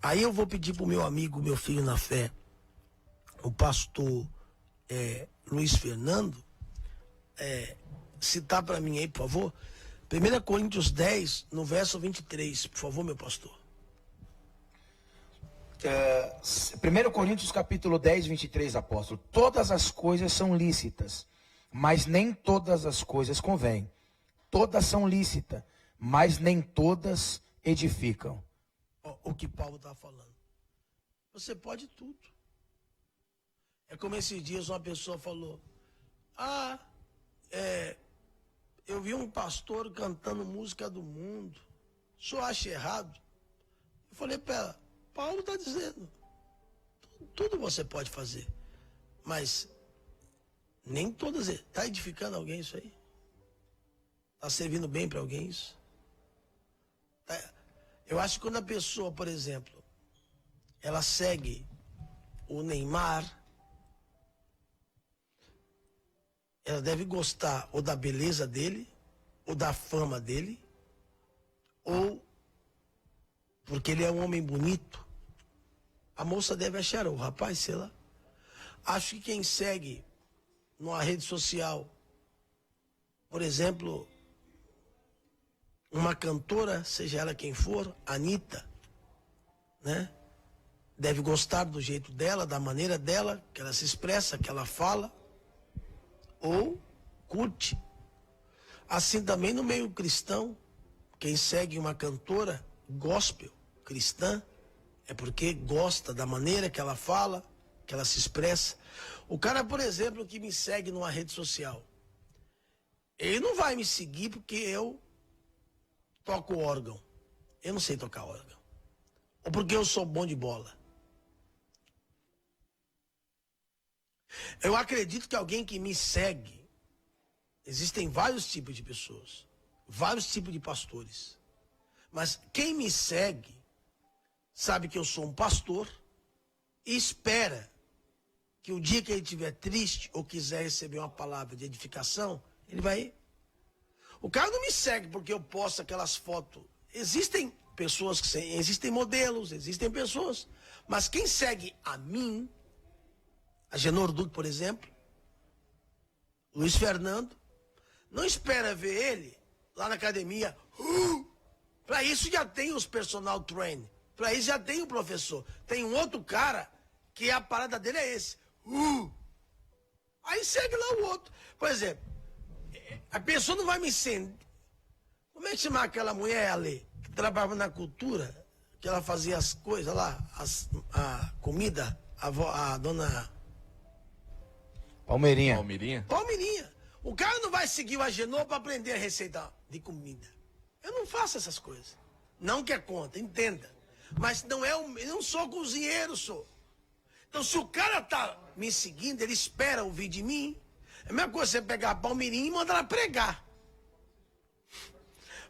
Aí eu vou pedir pro meu amigo, meu filho na fé, o pastor Luiz Fernando, citar para mim aí, por favor. 1 Coríntios 10, no verso 23, por favor, meu pastor. 1 Coríntios capítulo 10, 23, apóstolo. Todas as coisas são lícitas, mas nem todas as coisas convêm. Todas são lícitas, mas nem todas edificam. O que Paulo está falando. Você pode tudo. É como esses dias uma pessoa falou, eu vi um pastor cantando música do mundo. O senhor acha errado? Eu falei, pera, Paulo está dizendo, tudo você pode fazer, mas nem todas. Está edificando alguém isso aí? Está servindo bem para alguém isso? Eu acho que quando a pessoa, por exemplo, ela segue o Neymar, ela deve gostar ou da beleza dele, ou da fama dele, ou porque ele é um homem bonito. A moça deve achar, o rapaz, sei lá. Acho que quem segue numa rede social, por exemplo, uma cantora, seja ela quem for, Anitta, né? Deve gostar do jeito dela, da maneira dela, que ela se expressa, que ela fala, ou curte. Assim também no meio cristão, quem segue uma cantora gospel cristã, é porque gosta da maneira que ela fala, que ela se expressa. O cara, por exemplo, que me segue numa rede social, ele não vai me seguir porque eu toco órgão. Eu não sei tocar órgão. Ou porque eu sou bom de bola. Eu acredito que alguém que me segue, existem vários tipos de pessoas, vários tipos de pastores. Mas quem me segue sabe que eu sou um pastor e espera que o dia que ele estiver triste ou quiser receber uma palavra de edificação, ele vai. O cara não me segue porque eu posto aquelas fotos. Existem pessoas que existem modelos, existem pessoas. Mas quem segue a mim, a Agenor Duque, por exemplo, Luiz Fernando, não espera ver ele lá na academia. Para isso já tem os personal trainer. Para isso já tem o professor. Tem um outro cara que a parada dele é esse. Aí segue lá o outro. Por exemplo, a pessoa não vai me Como é que chama aquela mulher, Ale, que trabalhava na cultura, que ela fazia as coisas lá, a comida, a dona Palmeirinha. Palmeirinha? Palmeirinha. O cara não vai seguir o Agenor para aprender a receita de comida. Eu não faço essas coisas. Não que é conta, entenda. Mas não é eu não sou cozinheiro, sou. Então, se o cara tá me seguindo, ele espera ouvir de mim. É a mesma coisa você pegar a Palmeirinha e mandar ela pregar.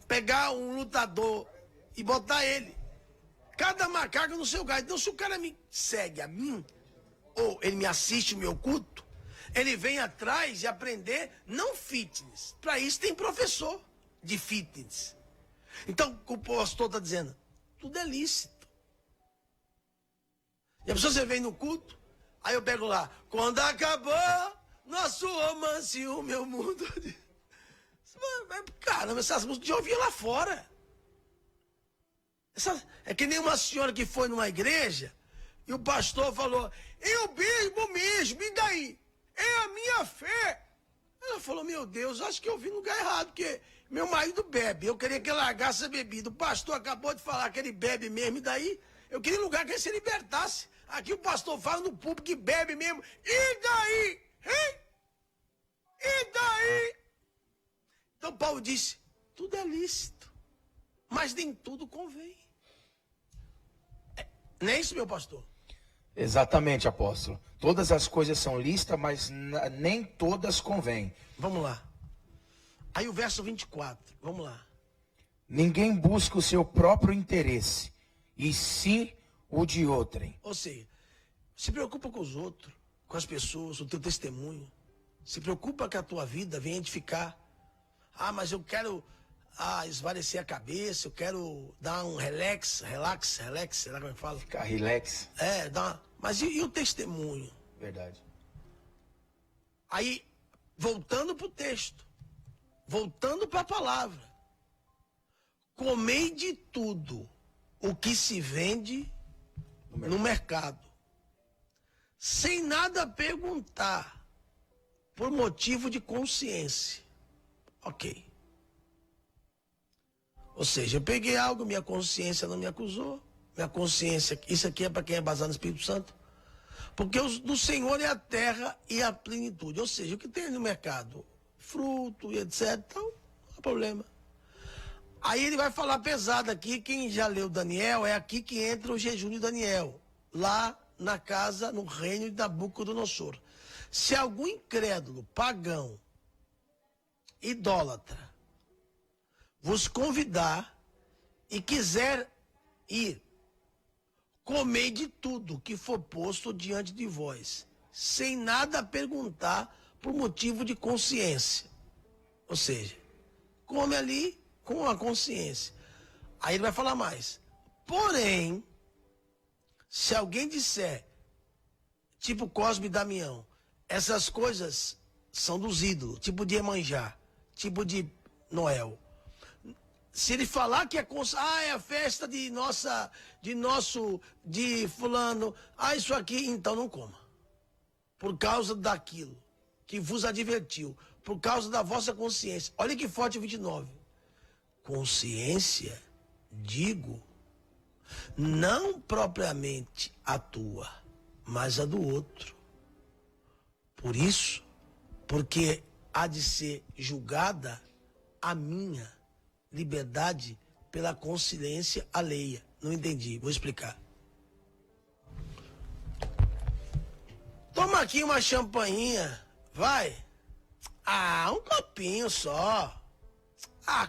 Pegar um lutador e botar ele. Cada macaco no seu lugar. Então, se o cara me segue a mim, ou ele me assiste o meu culto, ele vem atrás de aprender não fitness. Para isso tem professor de fitness. Então, o pastor está dizendo, tudo é lícito. E a pessoa, você vem no culto, aí eu pego lá, quando acabou nosso romance, o meu mundo... Caramba, essas músicas eu ouvia lá fora. É que nem uma senhora que foi numa igreja e o pastor falou, eu bebo mesmo, e daí? É a minha fé. Ela falou, meu Deus, acho que eu vim no lugar errado, porque meu marido bebe, eu queria que ele largasse a bebida. O pastor acabou de falar que ele bebe mesmo, e daí? Eu queria um lugar que ele se libertasse. Aqui o pastor fala no público que bebe mesmo. E daí? Hein? E daí? Então Paulo disse, tudo é lícito, mas nem tudo convém. Não é isso, meu pastor? Exatamente, apóstolo. Todas as coisas são lícitas, mas nem todas convêm. Vamos lá. Aí o verso 24, vamos lá. Ninguém busca o seu próprio interesse, e sim o de outrem. Ou seja, se preocupa com os outros, com as pessoas, o teu testemunho. Se preocupa que a tua vida venha edificar. Ah, mas eu quero esvaecer a cabeça, eu quero dar um relax, será como é que fala? Ficar relax. Mas e o testemunho? Verdade. Aí, voltando para o texto, voltando para a palavra. Comei de tudo o que se vende no mercado, sem nada perguntar, por motivo de consciência. Ok. Ou seja, eu peguei algo, minha consciência não me acusou. Minha consciência, isso aqui é para quem é baseado no Espírito Santo. Porque do Senhor é a terra e a plenitude. Ou seja, o que tem no mercado, fruto e etc. Então, não há problema. Aí ele vai falar pesado aqui, quem já leu Daniel, é aqui que entra o jejum de Daniel. Lá na casa, no reino de Nabucodonosor. Se algum incrédulo, pagão, idólatra, vos convidar e quiser ir, comei de tudo que for posto diante de vós, sem nada perguntar por motivo de consciência. Ou seja, come ali com a consciência. Aí ele vai falar mais. Porém, se alguém disser, tipo Cosme e Damião, essas coisas são dos ídolos, tipo de Iemanjá, tipo de Noel. Se ele falar que é a festa de fulano, isso aqui, então não coma. Por causa daquilo que vos advertiu, por causa da vossa consciência. Olha que forte o 29. Consciência, digo, não propriamente a tua, mas a do outro. Por isso, porque há de ser julgada a minha liberdade pela consciência alheia. Não entendi, vou explicar. Toma aqui uma champainha, vai. Um copinho só.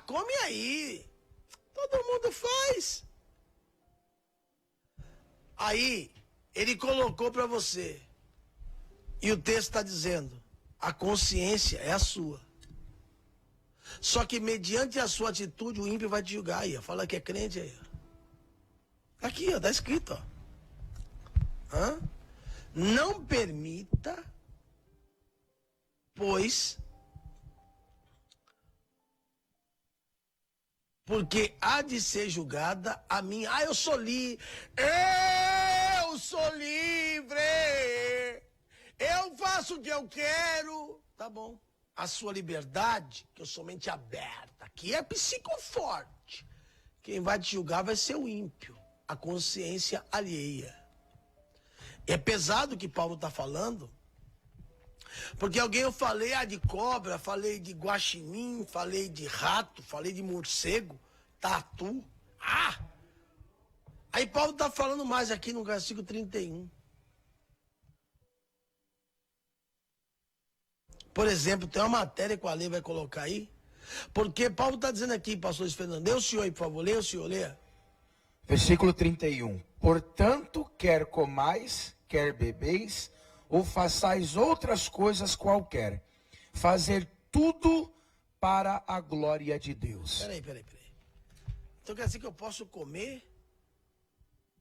Come aí. Todo mundo faz. Aí, ele colocou para você. E o texto está dizendo, a consciência é a sua. Só que mediante a sua atitude, o ímpio vai te julgar aí. Fala que é crente aí. Aqui, está escrito. Não permita, pois, porque há de ser julgada a minha. Eu sou livre. Eu sou livre. Eu faço o que eu quero. Tá bom. a sua liberdade, que eu sou mente aberta, que é psicoforte. Quem vai te julgar vai ser o ímpio, a consciência alheia. É pesado o que Paulo está falando, porque eu falei de cobra, falei de guaxinim, falei de rato, falei de morcego, tatu. Aí Paulo está falando mais aqui no versículo 31. Por exemplo, tem uma matéria que o Ale vai colocar aí, porque Paulo está dizendo aqui, pastor Luiz Fernando, lê o senhor aí, por favor, lê o senhor, lê. Versículo 31. Portanto, quer comais, quer bebeis, ou façais outras coisas qualquer, fazer tudo para a glória de Deus. Peraí. Então quer dizer que eu posso comer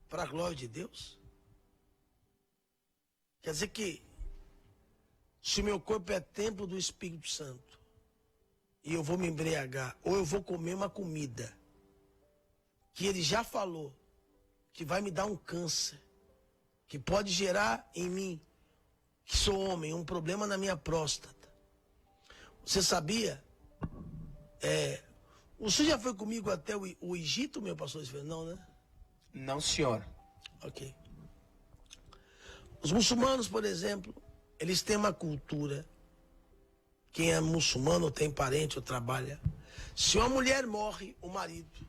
para a glória de Deus? Quer dizer que se o meu corpo é templo do Espírito Santo e eu vou me embriagar, ou eu vou comer uma comida que ele já falou que vai me dar um câncer, que pode gerar em mim, que sou homem, um problema na minha próstata. Você sabia? O senhor já foi comigo até o Egito, meu pastor? Não, né? Não, senhor. Ok. Os muçulmanos, por exemplo, eles têm uma cultura. Quem é muçulmano, ou tem parente, ou trabalha. Se uma mulher morre, o marido,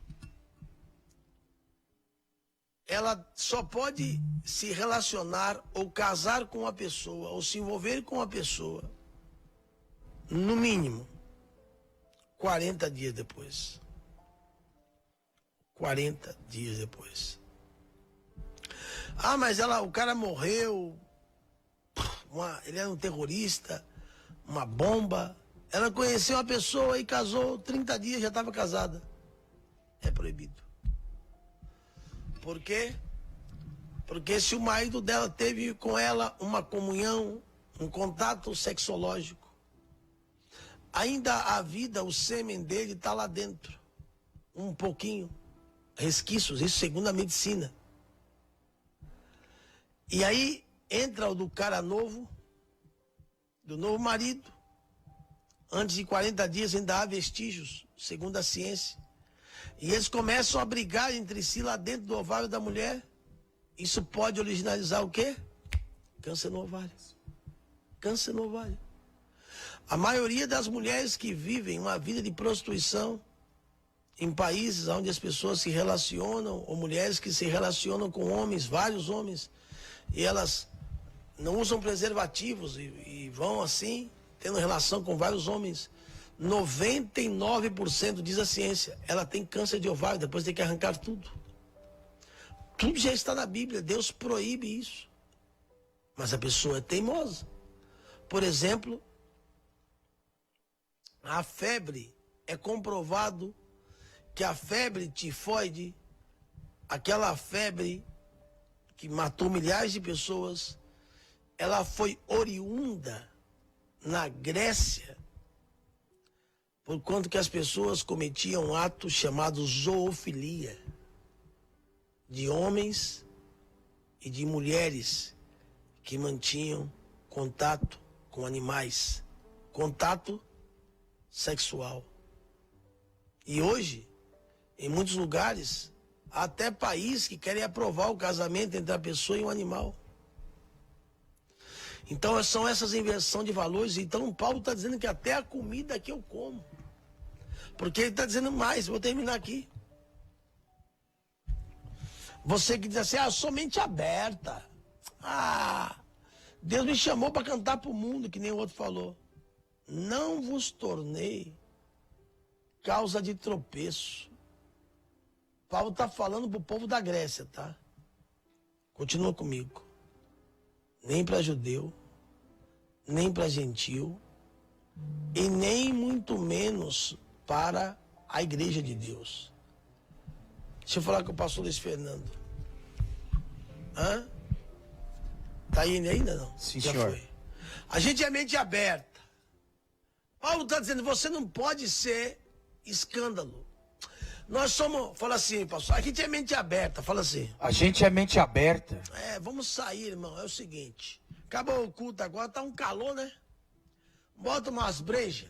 ela só pode se relacionar ou casar com uma pessoa, ou se envolver com uma pessoa, no mínimo, 40 dias depois. 40 dias depois. Mas o cara morreu, ele era um terrorista, uma bomba. Ela conheceu uma pessoa e casou, 30 dias já estava casada. É proibido. Por quê? Porque se o marido dela teve com ela uma comunhão, um contato sexológico, ainda a vida, o sêmen dele está lá dentro. Um pouquinho. Resquícios, isso segundo a medicina. E aí entra o do cara novo, do novo marido. Antes de 40 dias ainda há vestígios, segundo a ciência. E eles começam a brigar entre si lá dentro do ovário da mulher. Isso pode originalizar o quê? Câncer no ovário. Câncer no ovário. A maioria das mulheres que vivem uma vida de prostituição em países onde as pessoas se relacionam, ou mulheres que se relacionam com homens, vários homens, e elas não usam preservativos e vão assim, tendo relação com vários homens, 99%, diz a ciência, ela tem câncer de ovário, depois tem que arrancar tudo. Tudo já está na Bíblia, Deus proíbe isso. Mas a pessoa é teimosa. Por exemplo, a febre, é comprovado que a febre tifoide, aquela febre que matou milhares de pessoas, ela foi oriunda na Grécia, por quanto que as pessoas cometiam um ato chamado zoofilia, de homens e de mulheres que mantinham contato com animais, contato sexual. E hoje, em muitos lugares, há até países que querem aprovar o casamento entre a pessoa e um animal. Então são essas inversões de valores. Então Paulo está dizendo que até a comida que eu como. Porque ele está dizendo mais, vou terminar aqui. Você que diz assim, somente aberta. Deus me chamou para cantar para o mundo, que nem o outro falou. Não vos tornei causa de tropeço. Paulo está falando para o povo da Grécia, tá? Continua comigo. Nem para judeu, nem para gentil, e nem muito menos para a igreja de Deus. Deixa eu falar com o pastor Luiz Fernando. Tá indo ainda não? Sim, já senhor. Foi. A gente é mente aberta. Paulo está dizendo, você não pode ser escândalo. Nós somos, fala assim, pastor, a gente é mente aberta, fala assim. A gente é mente aberta. Vamos sair, irmão, é o seguinte. Acabou o culto agora, tá um calor, né? Bora tomar umas brejas?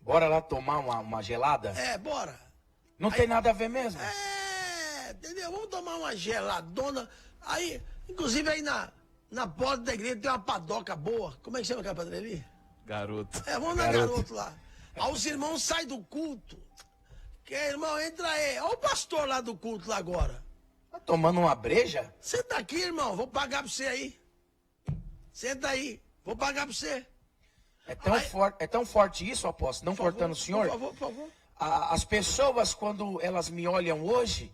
Bora lá tomar uma gelada? É, bora. Não tem nada a ver mesmo? É, entendeu? Vamos tomar uma geladona. Aí, inclusive aí na porta da igreja tem uma padoca boa. Como é que chama aquela padaria ali? Garoto. É, vamos na Garoto lá. Aí os irmãos saem do culto. Que irmão, entra aí. Olha o pastor lá do culto lá agora. Tá tomando uma breja? Senta aqui, irmão. Vou pagar pra você aí. Senta aí. Vou pagar pra você. É tão forte isso, apóstolo, não cortando o senhor? Por favor, por favor. As pessoas, quando elas me olham hoje,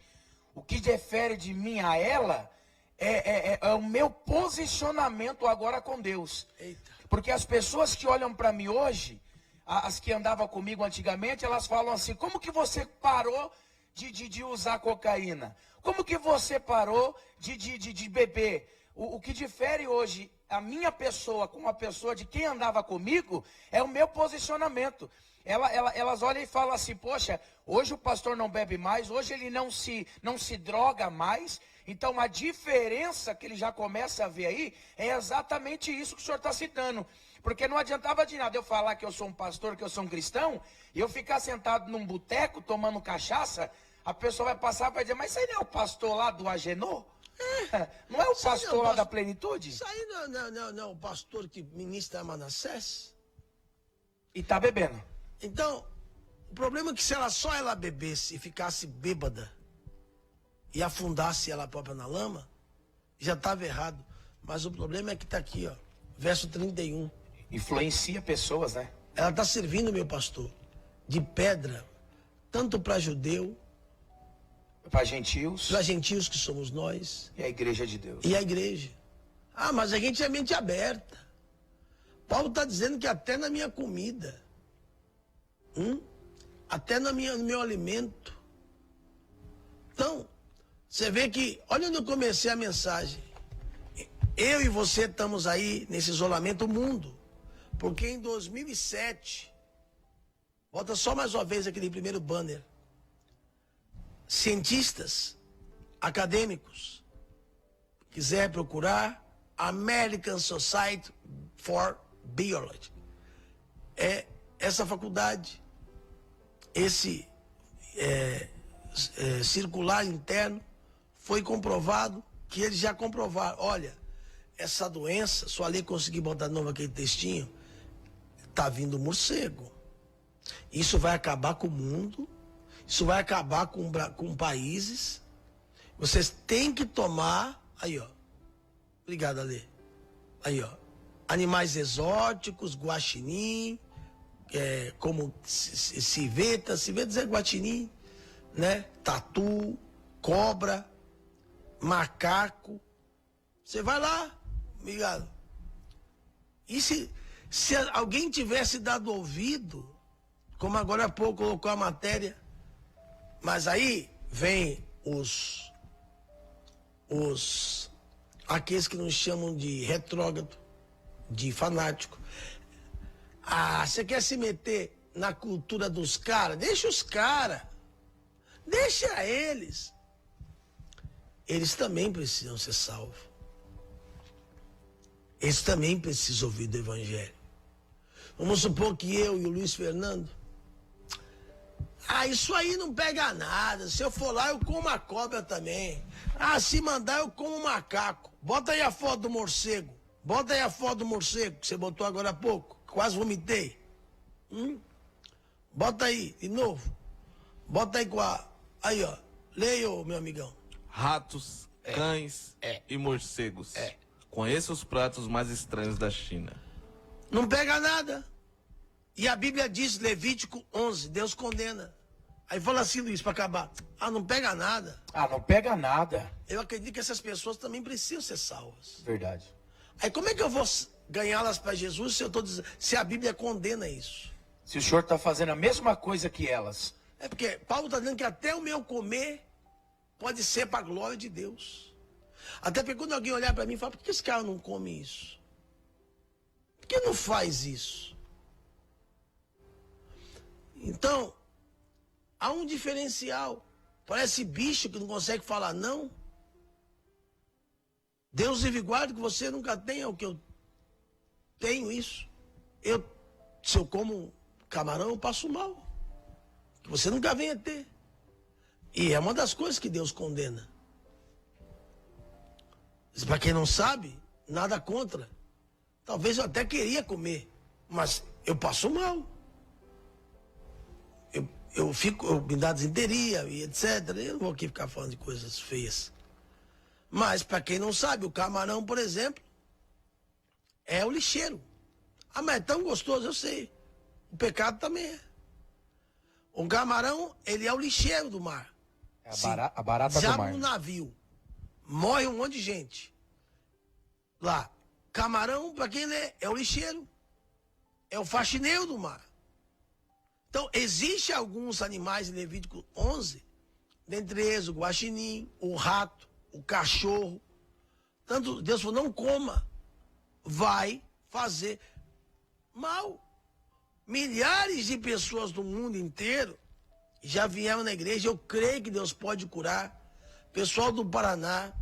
o que difere de mim a ela é o meu posicionamento agora com Deus. Eita. Porque as pessoas que olham para mim hoje, as que andavam comigo antigamente, elas falam assim: como que você parou de usar cocaína? Como que você parou de beber? O que difere hoje a minha pessoa com a pessoa de quem andava comigo é o meu posicionamento. Elas olham e falam assim: poxa, hoje o pastor não bebe mais, hoje ele não se droga mais. Então a diferença que ele já começa a ver aí é exatamente isso que o senhor está citando. Porque não adiantava de nada eu falar que eu sou um pastor, que eu sou um cristão, e eu ficar sentado num boteco tomando cachaça, a pessoa vai passar e vai dizer: mas isso aí não é o pastor lá do Agenor? Não é o pastor lá da plenitude? Isso aí não, o pastor que ministra Manassés. E tá bebendo. Então, o problema é que se ela bebesse e ficasse bêbada e afundasse ela própria na lama, já estava errado. Mas o problema é que está aqui, ó, verso 31. Influencia pessoas, né? Ela está servindo, meu pastor, de pedra, tanto para judeu, Para gentios que somos nós, e a igreja de Deus. e a igreja. Ah, mas a gente é mente aberta. Paulo está dizendo que até na minha comida, até no meu alimento. Então, você vê que, olha onde eu comecei a mensagem. Eu e você estamos aí nesse isolamento mundo. Porque em 2007, bota só mais uma vez aquele primeiro banner. Cientistas, acadêmicos, quiser procurar American Society for Biology. É essa faculdade, esse circular interno, foi comprovado que eles já comprovaram. Olha, essa doença, só ali conseguir botar de novo aquele textinho, tá vindo morcego. Isso vai acabar com o mundo. Isso vai acabar com países. Vocês têm que tomar. Aí, ó. Obrigado, Ale. Aí, ó. Animais exóticos, guaxinim, como civetas é guaxinim, né? Tatu, cobra, macaco. Você vai lá, obrigado. E se alguém tivesse dado ouvido, como agora há pouco colocou a matéria, mas aí vem aqueles que nos chamam de retrógrado, de fanático. Ah, você quer se meter na cultura dos caras? Deixa os caras. Deixa eles. Eles também precisam ser salvos. Eles também precisam ouvir do evangelho. Vamos supor que eu e o Luiz Fernando, isso aí não pega nada. Se eu for lá, eu como a cobra também. Se mandar, eu como um macaco. Bota aí a foto do morcego. Bota aí a foto do morcego que você botou agora há pouco. Quase vomitei. Bota aí, de novo. Bota aí com a... Aí, ó. Leia, meu amigão. Ratos, cães e morcegos. Conheça os pratos mais estranhos da China. Não pega nada. E a Bíblia diz, Levítico 11, Deus condena. Aí fala assim, Luiz, para acabar. Não pega nada. Não pega nada. Eu acredito que essas pessoas também precisam ser salvas. Verdade. Aí como é que eu vou ganhá-las para Jesus se a Bíblia condena isso? Se o senhor está fazendo a mesma coisa que elas. É porque Paulo está dizendo que até o meu comer pode ser para a glória de Deus. Até porque quando alguém olhar para mim e falar, por que esse cara não come isso? Por que não faz isso? Então, há um diferencial. Parece bicho que não consegue falar não. Deus livre guarde que você nunca tenha o que eu tenho isso. Eu Se eu como camarão, eu passo mal. Que você nunca venha ter. E é uma das coisas que Deus condena. Para quem não sabe, nada contra. Talvez eu até queria comer, mas eu passo mal. Eu me dá desinteria e etc. Eu não vou aqui ficar falando de coisas feias. Mas, para quem não sabe, o camarão, por exemplo, é o lixeiro. Ah, mas é tão gostoso, eu sei. O pecado também é. O camarão, ele é o lixeiro do mar. É a barata do mar. No navio. Morre um monte de gente. Lá. Camarão, para quem é o lixeiro. É o faxineiro do mar. Então, existem alguns animais em Levítico 11, dentre eles o guaxinim, o rato, o cachorro. Tanto Deus falou, não coma, vai fazer mal. Milhares de pessoas do mundo inteiro já vieram na igreja, eu creio que Deus pode curar. Pessoal do Paraná,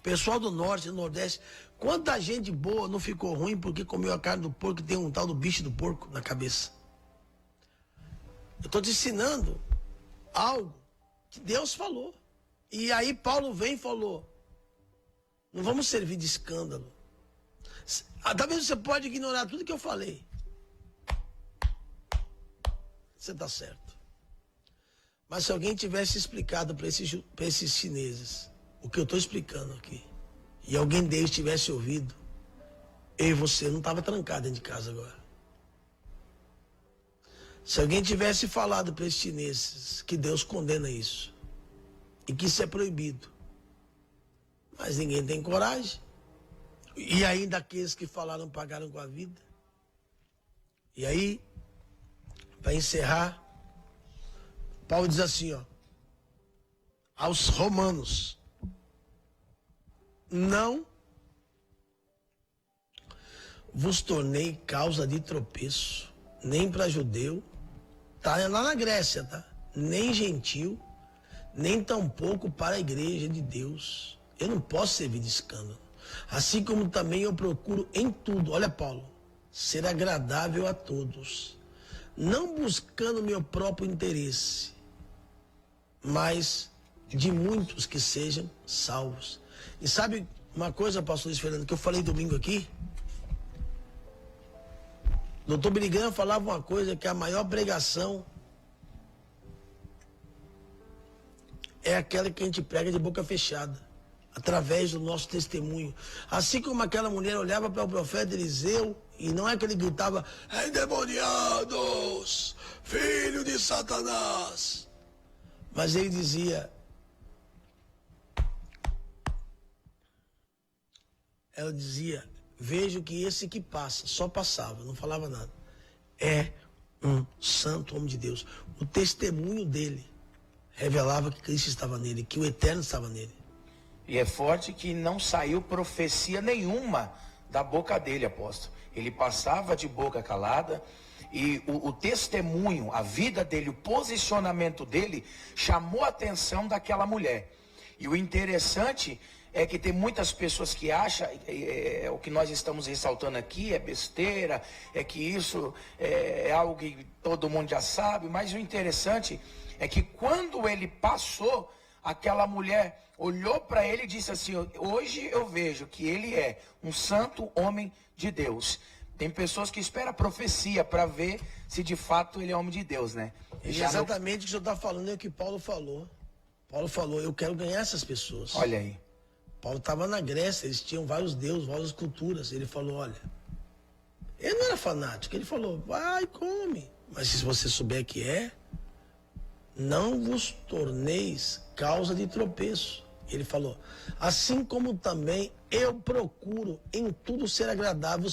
pessoal do Norte, do Nordeste, quanta gente boa não ficou ruim porque comeu a carne do porco e tem um tal do bicho do porco na cabeça. Eu estou te ensinando algo que Deus falou. E aí Paulo vem e falou, não vamos servir de escândalo. Talvez você pode ignorar tudo que eu falei. Você está certo. Mas se alguém tivesse explicado para esses chineses o que eu estou explicando aqui, e alguém deles tivesse ouvido, eu e você não estava trancado dentro de casa agora. Se alguém tivesse falado para esses chineses que Deus condena isso, e que isso é proibido, mas ninguém tem coragem, e ainda aqueles que falaram pagaram com a vida. E aí, para encerrar, Paulo diz assim, ó, aos romanos, não vos tornei causa de tropeço, nem para judeu, tá lá na Grécia, tá? Nem gentil, nem tampouco para a igreja de Deus. Eu não posso servir de escândalo. Assim como também eu procuro em tudo, olha Paulo, ser agradável a todos, não buscando meu próprio interesse, mas de muitos que sejam salvos. E sabe uma coisa, pastor Luiz Fernando, que eu falei domingo aqui? Doutor Brigão falava uma coisa, que a maior pregação é aquela que a gente prega de boca fechada, através do nosso testemunho. Assim como aquela mulher olhava para o profeta Eliseu, e não é que ele gritava, endemoniados, filho de Satanás. Mas ele dizia, ela dizia, vejo que esse que passa, só passava, não falava nada, é um santo homem de Deus. O testemunho dele revelava que Cristo estava nele, que o Eterno estava nele. E é forte que não saiu profecia nenhuma da boca dele, apóstolo. Ele passava de boca calada, e o testemunho, a vida dele, o posicionamento dele chamou a atenção daquela mulher. E o interessante é que tem muitas pessoas que acham, o que nós estamos ressaltando aqui é besteira, é que isso é algo que todo mundo já sabe, mas o interessante é que quando ele passou, aquela mulher olhou para ele e disse assim, hoje eu vejo que ele é um santo homem de Deus. Tem pessoas que esperam a profecia para ver se de fato ele é homem de Deus, né? Exatamente o que o senhor está falando é o que Paulo falou. Paulo falou, eu quero ganhar essas pessoas. Olha aí. Paulo estava na Grécia, eles tinham vários deuses, várias culturas. Ele falou, olha, ele não era fanático, ele falou, vai, come. Mas se você souber que é, não vos torneis causa de tropeço. Ele falou, assim como também eu procuro em tudo ser agradável,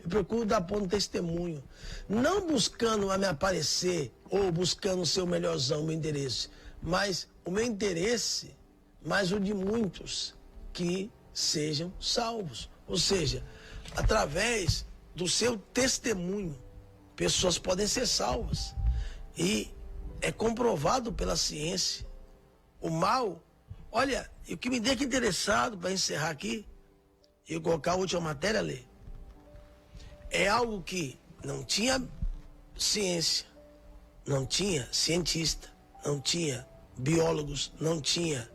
eu procuro dar bom testemunho, não buscando a me aparecer ou buscando ser o melhorzão, o meu interesse, mas o meu interesse, mas o de muitos que sejam salvos. Ou seja, através do seu testemunho, pessoas podem ser salvas. E é comprovado pela ciência. O mal, olha, o que me deixa interessado para encerrar aqui, e eu colocar a última matéria, Lê, é algo que não tinha ciência, não tinha cientista, não tinha biólogos, não tinha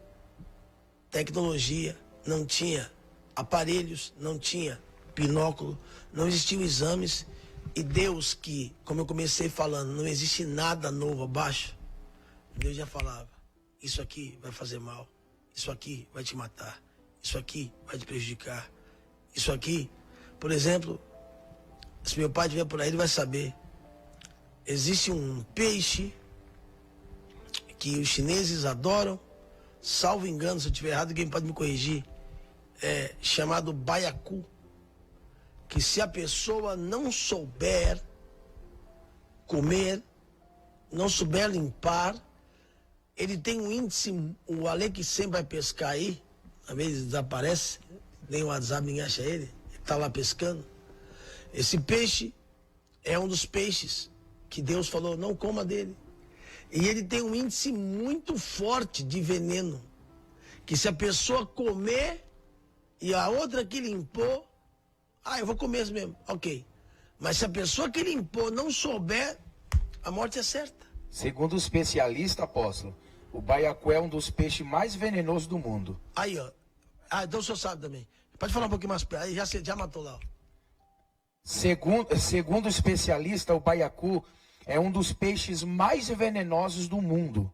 tecnologia, não tinha aparelhos, não tinha binóculo, não existiam exames. E Deus, que, como eu comecei falando, não existe nada novo abaixo, Deus já falava, isso aqui vai fazer mal, isso aqui vai te matar, isso aqui vai te prejudicar, isso aqui, por exemplo, se meu pai estiver por aí, ele vai saber. Existe um peixe que os chineses adoram, salvo engano, se eu estiver errado, alguém pode me corrigir, chamado baiacu, que se a pessoa não souber comer, não souber limpar, ele tem um índice, o Ale que sempre vai pescar aí, às vezes desaparece, nem o WhatsApp ninguém acha ele está lá pescando. Esse peixe é um dos peixes que Deus falou, não coma dele. E ele tem um índice muito forte de veneno, que se a pessoa comer e a outra que limpou, eu vou comer mesmo, ok. Mas se a pessoa que limpou não souber, a morte é certa. Segundo o especialista, apóstolo, o baiacu é um dos peixes mais venenosos do mundo. Aí, ó. Então o senhor sabe também. Pode falar um pouquinho mais pra aí, já matou lá. Ó. Segundo o especialista, o baiacu é um dos peixes mais venenosos do mundo.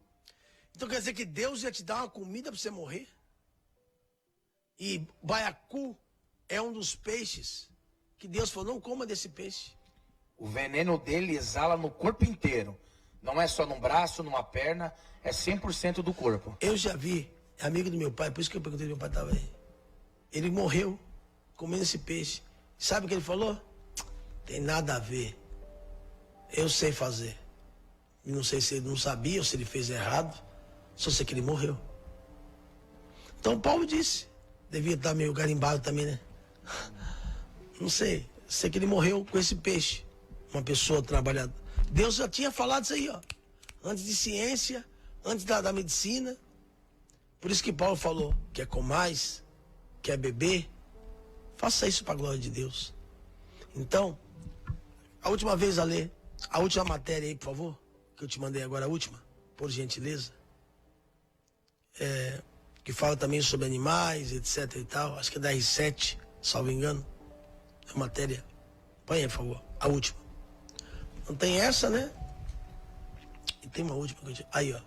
Então quer dizer que Deus ia te dar uma comida para você morrer? E baiacu é um dos peixes que Deus falou, não coma desse peixe. O veneno dele exala no corpo inteiro. Não é só num braço, numa perna, é 100% do corpo. Eu já vi, amigo do meu pai, por isso que eu perguntei se meu pai estava aí. Ele morreu comendo esse peixe. Sabe o que ele falou? Tem nada a ver. Eu sei fazer. E não sei se ele não sabia ou se ele fez errado. Só sei que ele morreu. Então Paulo disse. Devia estar meio garimbado também, né? Não sei. Sei que ele morreu com esse peixe. Uma pessoa trabalhadora. Deus já tinha falado isso aí, ó. Antes de ciência, antes da medicina. Por isso que Paulo falou, quer comais, quer beber, faça isso para a glória de Deus. Então, a última vez a ler, a última matéria aí, por favor, que eu te mandei agora, a última, por gentileza. Que fala também sobre animais, etc e tal. Acho que é da R7, salvo engano. É matéria. Põe aí, por favor, a última. Não tem essa, né? E tem uma última que eu te... Aí, ó.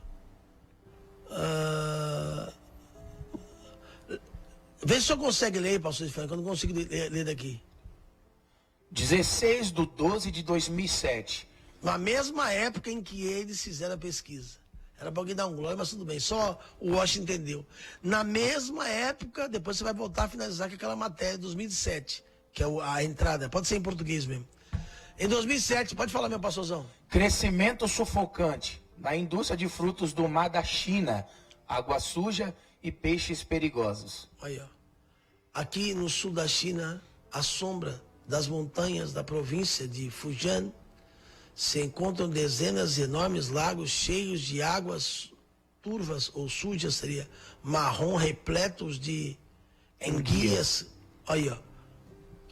Vê se o senhor consegue ler, pastor Franco, eu não consigo ler daqui. 16/12/2007. Na mesma época em que eles fizeram a pesquisa. Era para alguém dar um glória, mas tudo bem. Só o Washington entendeu. Na mesma época, depois você vai voltar a finalizar com aquela matéria de 2007, que é a entrada. Pode ser em português mesmo. Em 2007, pode falar, meu pastorzão. Crescimento sufocante na indústria de frutos do mar da China, água suja e peixes perigosos. Aí, ó. Aqui no sul da China, à sombra das montanhas da província de Fujian, se encontram dezenas de enormes lagos cheios de águas turvas ou sujas, seria marrom, repletos de enguias. Aí, ó.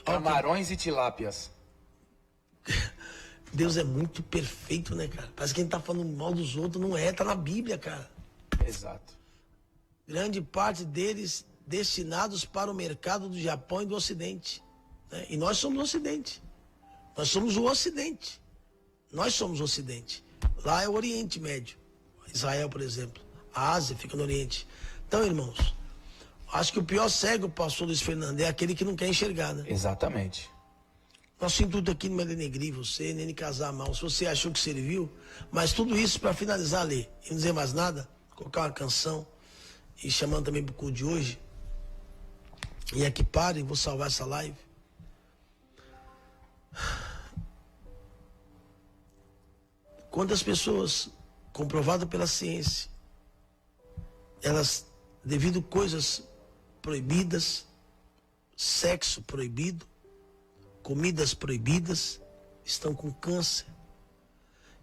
Camarões e tilápias. Deus é muito perfeito, né, cara? Parece que a gente tá falando mal dos outros, não é, tá na Bíblia, cara. Exato. Grande parte deles destinados para o mercado do Japão e do Ocidente. Né? E nós somos o Ocidente. Nós somos o Ocidente. Nós somos o Ocidente. Lá é o Oriente Médio. Israel, por exemplo. A Ásia fica no Oriente. Então, irmãos, acho que o pior cego, pastor Luiz Fernando, é aquele que não quer enxergar, né? Exatamente. Nosso intuito aqui não é denegrir você, nem casar mal. Se você achou que serviu, mas tudo isso para finalizar, ler e não dizer mais nada, colocar uma canção e chamando também para o culto de hoje. E aqui parem, vou salvar essa live. Quantas pessoas, comprovado pela ciência, elas, devido a coisas proibidas, sexo proibido, comidas proibidas, estão com câncer.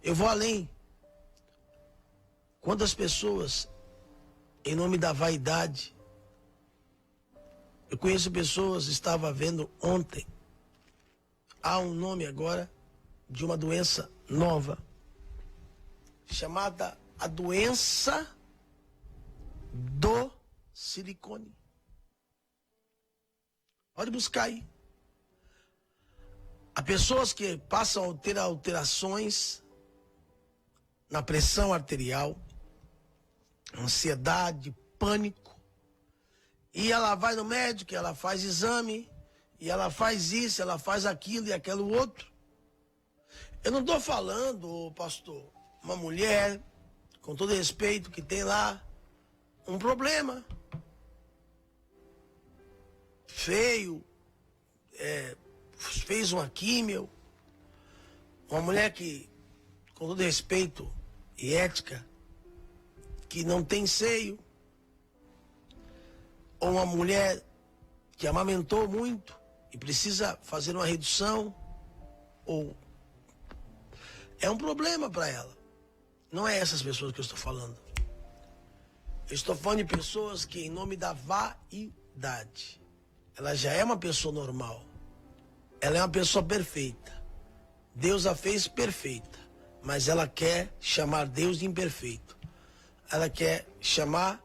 Eu vou além. Quantas pessoas, em nome da vaidade, eu conheço pessoas, estava vendo ontem, há um nome agora, de uma doença nova, chamada a doença do silicone. Pode buscar aí. Há pessoas que passam a ter alterações na pressão arterial, ansiedade, pânico, e ela vai no médico, ela faz exame, e ela faz isso, ela faz aquilo e aquilo outro. Eu não estou falando, pastor, uma mulher, com todo respeito, que tem lá um problema feio, fez uma químio, uma mulher que, com todo respeito e ética, que não tem seio, ou uma mulher que amamentou muito e precisa fazer uma redução, ou é um problema para ela. Não é essas pessoas que eu estou falando. Eu estou falando de pessoas que, em nome da vaidade, ela já é uma pessoa normal. Ela é uma pessoa perfeita. Deus a fez perfeita, mas ela quer chamar Deus de imperfeito. Ela quer chamar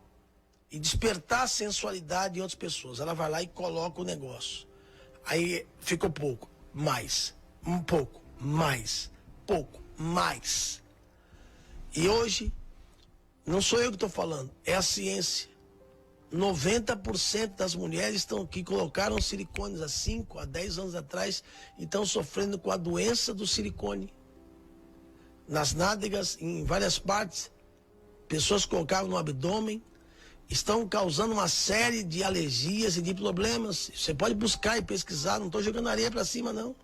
e despertar a sensualidade em outras pessoas. Ela vai lá e coloca o negócio. Aí ficou pouco, mais, um pouco, mais, pouco, mais. E hoje, não sou eu que estou falando, é a ciência. 90% das mulheres que colocaram silicones há 5 a 10 anos atrás estão sofrendo com a doença do silicone. Nas nádegas, em várias partes, pessoas colocaram no abdômen, estão causando uma série de alergias e de problemas. Você pode buscar e pesquisar, não estou jogando areia para cima, não.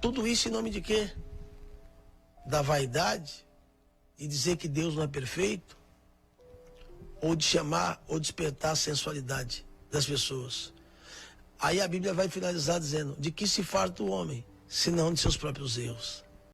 Tudo isso em nome de quê? Da vaidade, de dizer que Deus não é perfeito, ou de chamar ou despertar a sensualidade das pessoas. Aí a Bíblia vai finalizar dizendo: de que se farta o homem, senão de seus próprios erros.